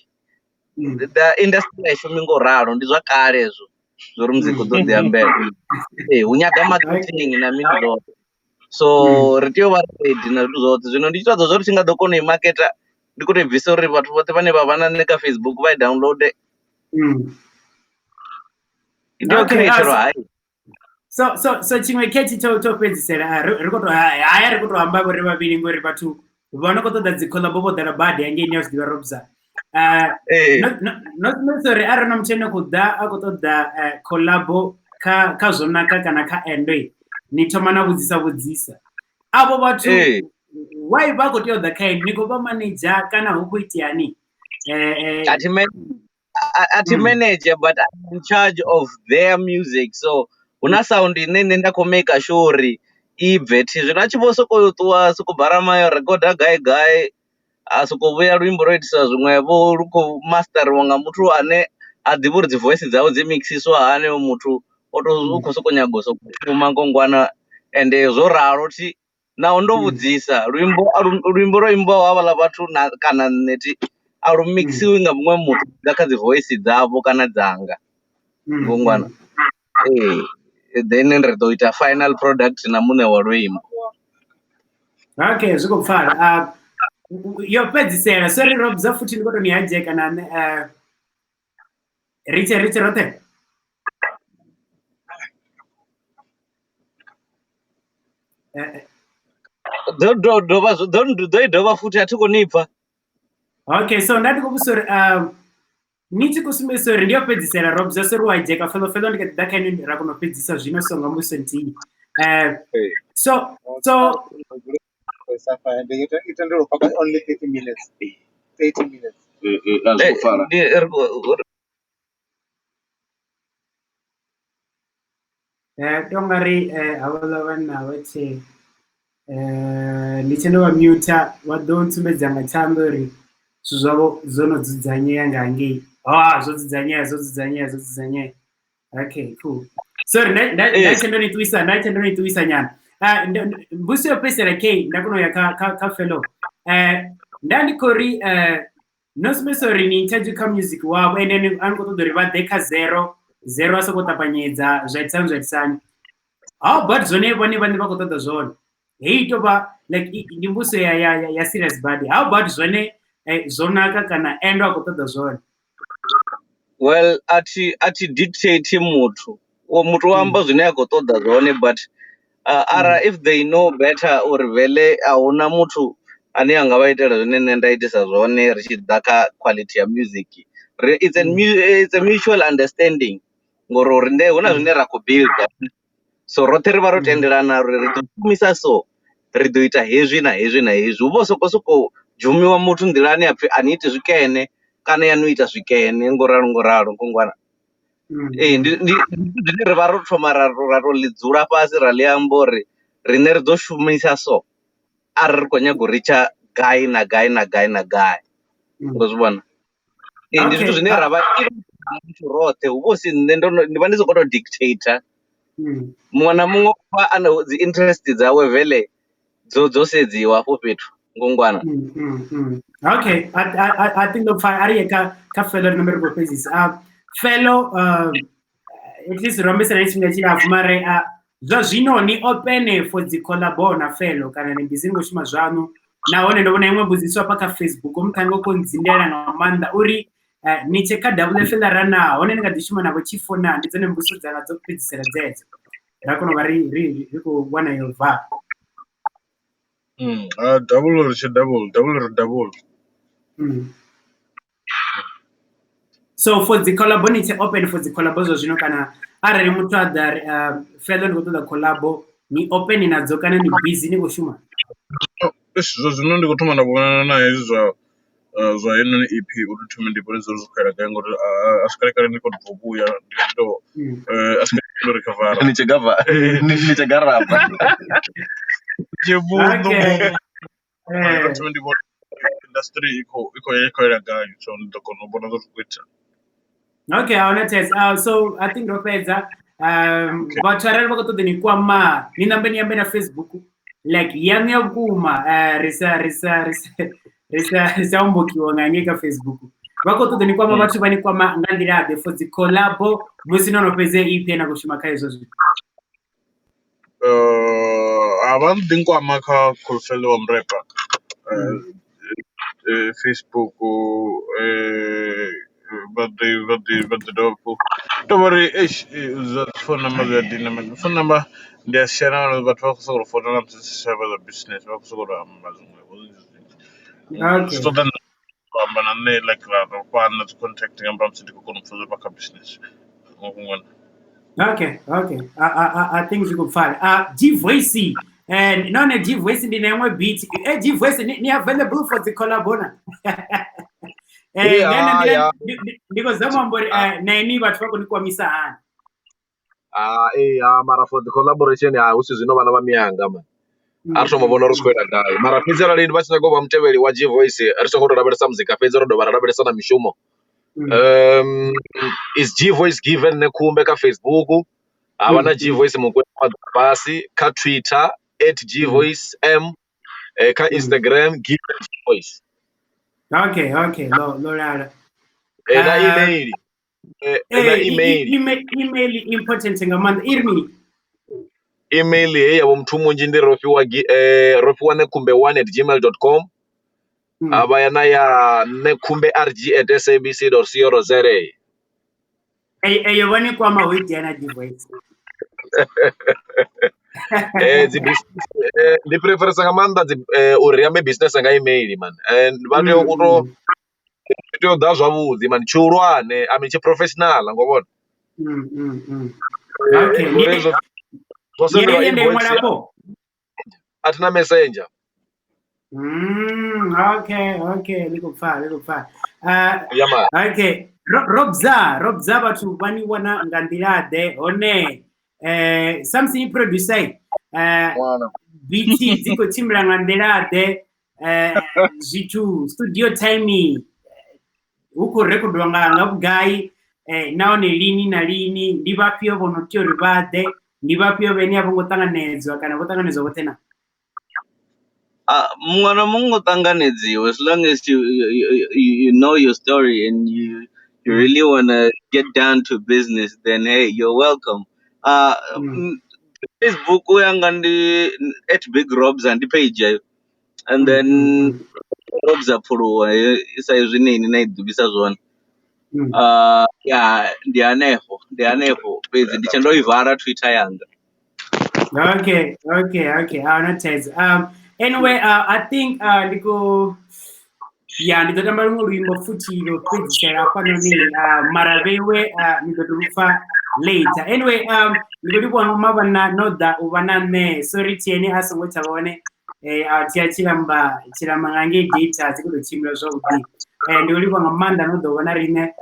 Speaker 11: the industry a i shumi ngo ralo ndi zwa kale hezwo zori muziki ḓo ḓi ya mbele hunyaga marketing na mini zwoṱhe so ri tea u vha ready na zwithu zwoṱhe zwino ndi tshi ṱoḓa zwo ri tshi nga ḓo kona u i maketa ndi khou tou i bvisa uri vhathu vhoṱhe vhane vha vha na kha Facebook vha i downloade i tea u createrwa hayi
Speaker 8: so chimwe khethi to fhedzisela ri khou tou haya ri khou tou amba vho ri vhavhili ngori vhathu vha no khou ṱoḓa dzi collabo vho ḓala badi hangei ya zwiḓivha Ropza not sorry arali na muthu ane khou ḓa a khou ṱoḓa collabo kha zwo naka kana kha endo ni thoma na vhudzisa avho vhathu why vha khou tea u ḓa kha ni khou vha manager kana hu khou iteani
Speaker 11: ati manager but I'm in charge of their music so huna sound ine nṋe nda khou make sure uri i bve thi zwino a tshi vho sokou ṱuwa sokou baramayo rekoda gai a sokou vhuya luimbo ro itisa zwiṅwevho lu khou masteriwa nga muthu ane a ḓivha uri dzi voice dzawe dzi mixiswa haneyo muthu u khou sokou nyaga u sokou shuma ngongwana ende zwo ralo thi naho ndo vhudzisa luimbo ro imbaho havhaḽa vhathu kana neti a lu mixiwi nga muṅwe muthu nga kha dzi voice dzavho kana dzanga ngongwana then ri ḓo ita final product na muṋe wa luimbo
Speaker 8: okay zwi khou pfala yo fhedzisela sorry Ropza futhi ndi khou tou ni hajeka na riche roṱhe
Speaker 11: ḓo i dovha futhi a thi khou ni pfha
Speaker 8: okay so ndati khou vhusa uri ni tshi khou sumbedzisa uri ndi yo fhedzisela Ropza sori wa hajeka felo ndi kha ḓi ḓa kha ine ra kona u fhedzisa zwino so nga mbuso nthihi so
Speaker 14: itendelo paka only 30 minutes 30 minutes
Speaker 8: tongari havhaḽa vhanna vhatshe ndi tshi ndo vha muta vha ḓo ntsumbedza nga tshanḓa uri zwithu zwavho zwo no dzudzanyea nga hangei zwo dzudzanyea okay cool sorry nda tshe ndo ni ṱuwisa nyana mbusi yo fhedzisela kei nda kona u ya kha fellow nda ndi khou ri no sumbedzisa uri ni incharge kha music wavho and then a ni khou ṱoḓa uri vha ḓe kha zero a sokou ṱapanyedza zwa itisani how bad zwone vhone vhane vha khou ṱoḓa zwone hei tou vha like ndi mbuso ya serious body how bad zwone zwo naka kana endo a khou ṱoḓa zwone
Speaker 11: well athi dictate muthu wa amba zwine a khou ṱoḓa zwone but ara if they know better uri vele a huna muthu ane anga vha itela zwine nṋe nda itisa zwone ri tshi ḓa kha quality ya music it's a mutual understanding ngori nde huna zwine ra khou builda so roṱhe ri vha ro tendelana uri ri ḓo shumisa so ri ḓo ita hezwi na hezwi na hezwi hu vha sokou dzhumiwa muthu nḓilani apfhi ani iti zwikene kana ya no ita zwikene ngoralo ngongwana ndi zwine ri vha ro thoma ra to ḽi dzula fhasi ra ḽi amba uri riṋe ri ḓo shumisa so ari ri khou nyaga u ritsha gai na gai ngo zwi vhona ndi zwithu zwine ra vha muthu roṱhe hu vha si nṋe ndi vha ndi sokou tou dictator muṅwe na muṅwe vha ana dzi interest dzawe vele dzo sedziwa afho fhethu ngongwana
Speaker 8: okay I think ndo pfa ari kha fellow number go phases fellow at least rombesana tshifhinga tshilapfu mare zwa zwino ni open for dzi collabo na fellow kana ni busy ngo shuma zwanu nahone ndo vhona iṅwe mbudziso hafha kha Facebook muthango khou ndzindela nga maanḓa uri ni cheka WFL rana hone ni nga ḓi shuma navho tshifona ndi dzone mbudziso dzanga dzo fhedzisela dzedzo ra kona u vha ri khou wana yo va
Speaker 10: double.
Speaker 8: So for the collabo ni open for the collabo zwa zwino kana arali muthu a ḓa fellow ndi khou ṱoḓa collabo ni open nadzo kana ni busy ni khou shuma
Speaker 10: zwa zwino ndi khou thoma na vhonana na hezwi zwa yenoni EP uri thome ndi vhone zwo khwela gai ngori a swikale kale ndi khou tou vhuya ndi ndo a swikale ndo recover
Speaker 9: ni chegaraba
Speaker 10: jebundo thome ndi vhone industry iko ya gai so ndi ḓo kona u vhona zwo khwita
Speaker 8: okay I want to test so I think ro fhedza vhathu arali vha khou ṱoḓa ni kwama ni nambe ni ambe na Facebook like yanu ya vhukuma risa hombokiwa nga ngei kha Facebook vakotodo ni kwama vatu vani kwama ngandirabe for the collabo musi nonopeze EP na kushimaka izo zvinhu.
Speaker 10: Abantu dinkwama kha Coolfelo mrapper. Facebook but the dog. Don't worry, phone number the dynamic phone number. They share out but work so for them to serve the business. Work so
Speaker 8: Okay.
Speaker 10: So then, like partner contacting and bumps to go for the backup business.
Speaker 8: Okay. I think you could find. G Voice and none G Voice in the name of beat. G Voice ni available for the collabona. Because someone na ini watu wako ni kwa misa
Speaker 9: mara for the collaboration ya usizino bana bamyanga man. Arso mabona ruskwenda dai. Mara pizza lindi bachina go bamtebeli wa G Voice arso ko rabelesa muzika pezzo ndo barabelesa na mishumo. Is G Voice given ne kumbe ka Facebook abana G Voice mukwe basi ka Twitter @gvoicem ka Instagram given G Voice.
Speaker 8: Okay lo rara
Speaker 9: Na email
Speaker 8: email important ngamanda irmi
Speaker 9: email yabo mthu munji ndi rofiwa nekumbe1@gmail.com abayana ya nekumbe@sabc.co.za
Speaker 8: yobani kwa mawiti yana G Voice
Speaker 9: the preference ngamanda uri yame business nga email man and vane uto to da zwavhuḓi man tshulwane chi professional ngobona
Speaker 8: okay
Speaker 9: atina messenger
Speaker 8: okay likupfa okay Ropza vatu vani wana ngandilade one something producer BT ziko timla ngandilade zitu studio time huko record wanga bugai naone lini na lini ndivapio bonotio ribade ndivapio veni avongo tanganezwa kana votanganezwa votena
Speaker 11: mwana mungu tanganedziwa as long as you know your story and you really want to get down to business, then hey, you're welcome. Facebook uyangandi @big Ropza and the page and then Ropza puru isa yuzini na idubisa zone. Yeah, ndianeho page ndichendo ivara Twitter yanga.
Speaker 8: Okay. Anyway, I think ndiko nditotamba rumwe rwimbo futi rwopedzisira panoni maravewe nditoturufa later. Anyway, ndikotikuwana mavana noda uvanane sorry tieni asongo chavone chiramba ngange data zikutochimira zvauti ndikotikuwa ngamanda noda uvana rine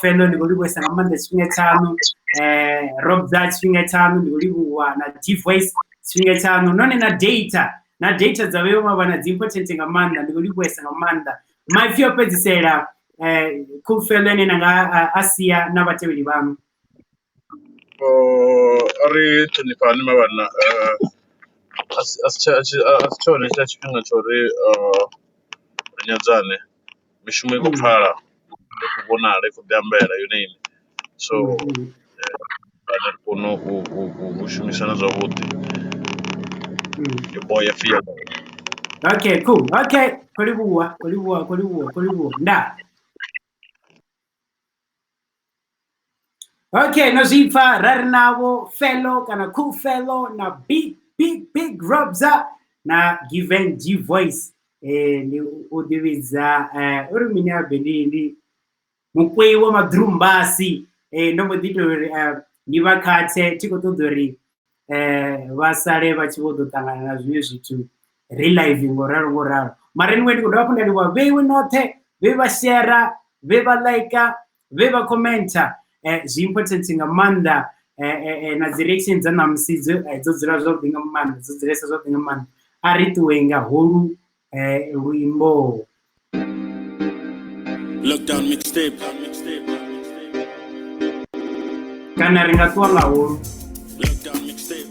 Speaker 8: felo ndikotikuwesa ngamanda chipinga chanu Ropza chipinga chanu ndikotikuwa na G Voice chipinga chanu none na data dzavewo mavana dziimportant ngamanda ndikotikuwesa ngamanda mafio pedzisera Coolfelo nanga asiya navateveri vanu
Speaker 10: ari tunipani mavana asichone chila chipinga chori rinyadzane mishumo ikupfala ikuvonala ikudyambela you name so vana ri kono ushumisana zwavhuḓi yoboya fia.
Speaker 8: Okay, cool. Okay, kolibua. Nda. Okay, nozifa Rea'Nay fellow kana Coolfelo na big Ropza na given G Voice ni udiviza urumina benindi mukwewo madrumbasi ndombo dito ni vakatse tikotodori vasare vachivodotangana na zvimwe zvitu reliving ngoraro mareni wendi kuda kundaliwa vewe nothe vevashera vevalika vevakomenta zviimportant ngamanda na directions dzanamsidzo dzodzira zvavhuḓi ngamanda dzodziresa zvavhuḓi ngamanda arituwenga holu rwimbo
Speaker 13: Lockdown mixtape
Speaker 8: kana ringatwa nga holu
Speaker 13: Lockdown mixtape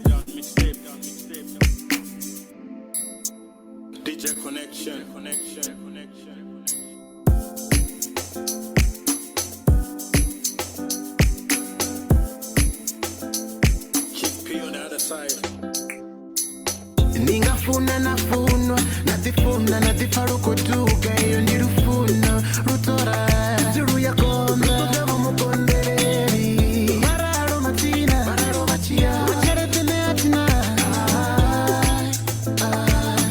Speaker 13: DJ connection
Speaker 7: ndifuna nadifarukotuka iyo ndirufuna rutora ziruya konda kugaba mukonderi mararo matina mararo machia macharete meatina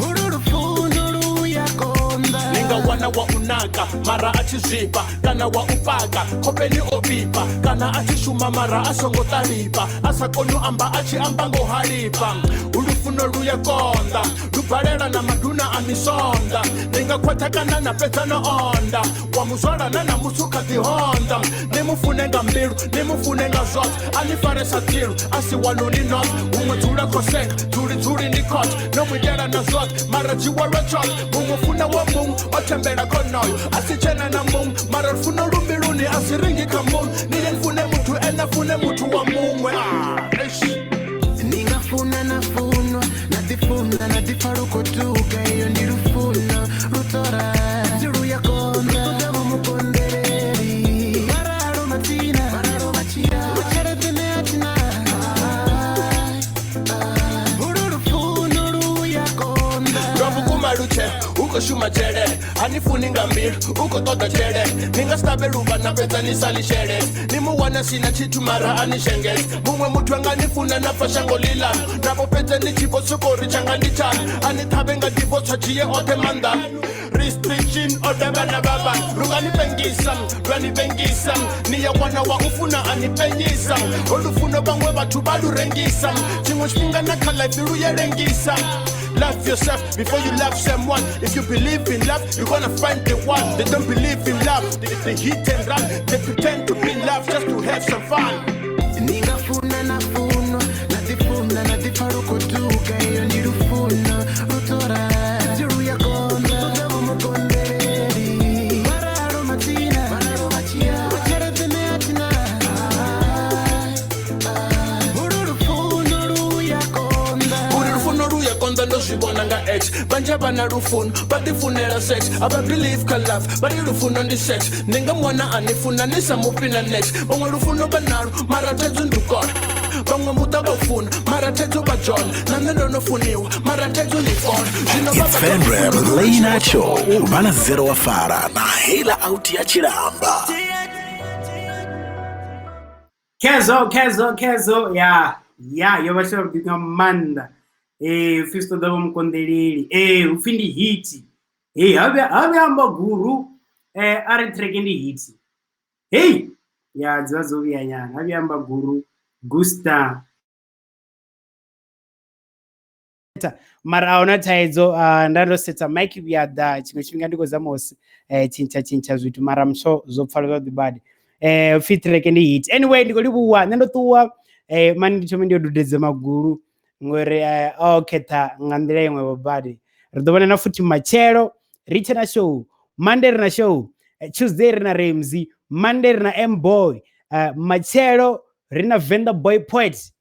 Speaker 7: ururufundo ruya konda
Speaker 6: ninga wana wa unaka mara achizipa kana wa upaka kopeni obipa kana achishuma mara asongotaripa asakonu amba achi ambango haripa ulufuno ruya konda luparera na maduna amisonda ninga kwatakana na peta no onda wamuzwara na musuka di honda nimufunenga mbiru nimufunenga zot anifare satiru asi wanuni not umwetura kosek turi ni kot no mwidera na zot mara jiwa rachot mumufuna wa mungu otembera konoyo asichena na mungu mara funo rumbiruni asiringi kamungu nilifune mutu enafune mutu wa mungu
Speaker 7: ningafuna nafunwa nadifuna nadifarukotuka iyo ndirufuna rutora ziruya konda kugaba mukonderi mararo matina mararo machia macharete meatina ururufuno ruya konda
Speaker 6: Ruche, uko shuma chere, hanifuni ngambir, uko toda chere, ninga stabe ruba na peta ni sali shere, nimu wana sina chitu mara anishenges, mumwe mutuanga nifuna na fashango lila, napo peta ni chipo suko richanga ni chan, anitabenga divo chachie ote manda, restriction ote bana baba, ruga ni pengisam, rani pengisam, niya wana wa ufuna anipengisam, olufuna bangwe batu balu rengisam, chingwishpunga na kalaifiru ya rengisam. Love yourself before you love someone. If you believe in love, you're gonna find the one. They don't believe in love, they hit and run. They pretend to be in love just to have some fun.
Speaker 7: ningafuna nafunwa nadifuna nadifarukotuka iyo ndirufuna rutora ziruya konda kugaba mukonderi mararo matina mararo machia macharete meatina ururufuno ruya konda
Speaker 6: ururufuno ruya konda ndo shibona nga ex banja bana rufuno batifunela sex aba believe ka love bari rufuno ndi sex ninga mwana anifuna nisamupina next bamwe rufuno banalo mara tezu ndukona bamwe mutabafuna mara tezu bajon nanendo nofuniwa mara tezu ni phone
Speaker 5: It's Venrap Late Night Show Bana Zero Wafara na hela out ya Chilamba.
Speaker 8: Kezo ya yobashobora kugira manda fisto dabo mukondeleli ufindi hiti habe ambaguru are trekindi hiti ya zazo byanyana habe ambaguru gusta mara ona taizo ndando setsa mic byada chimwe chiminga ndiko zamos chincha zvitu mara mso zopfala the bad fit trekindi hiti anyway ndiko libuwa nendo tuwa mani ndicho ndio dudeze maguru ngore oketa ngandira imwe babadi ridobana na futi machero richana show Monday na show Tuesday na Ramsey Monday na M-boy machero rina Venda boy poet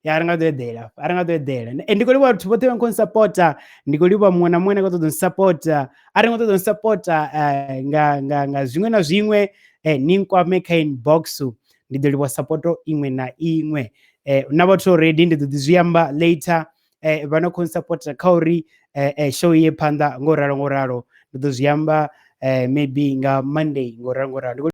Speaker 8: ya aranga do dela ndiko liwa tupote kon supporter ndiko liwa mwana ko to supporter aranga to supporter nga zwimwe na zwimwe ninkwa make inbox ndideli wa supporto imwe na imwe nabatho ready ndidiziyamba later bana kon supporta kauri show ye panda ngoralo ndidiziyamba maybe nga Monday ngoralo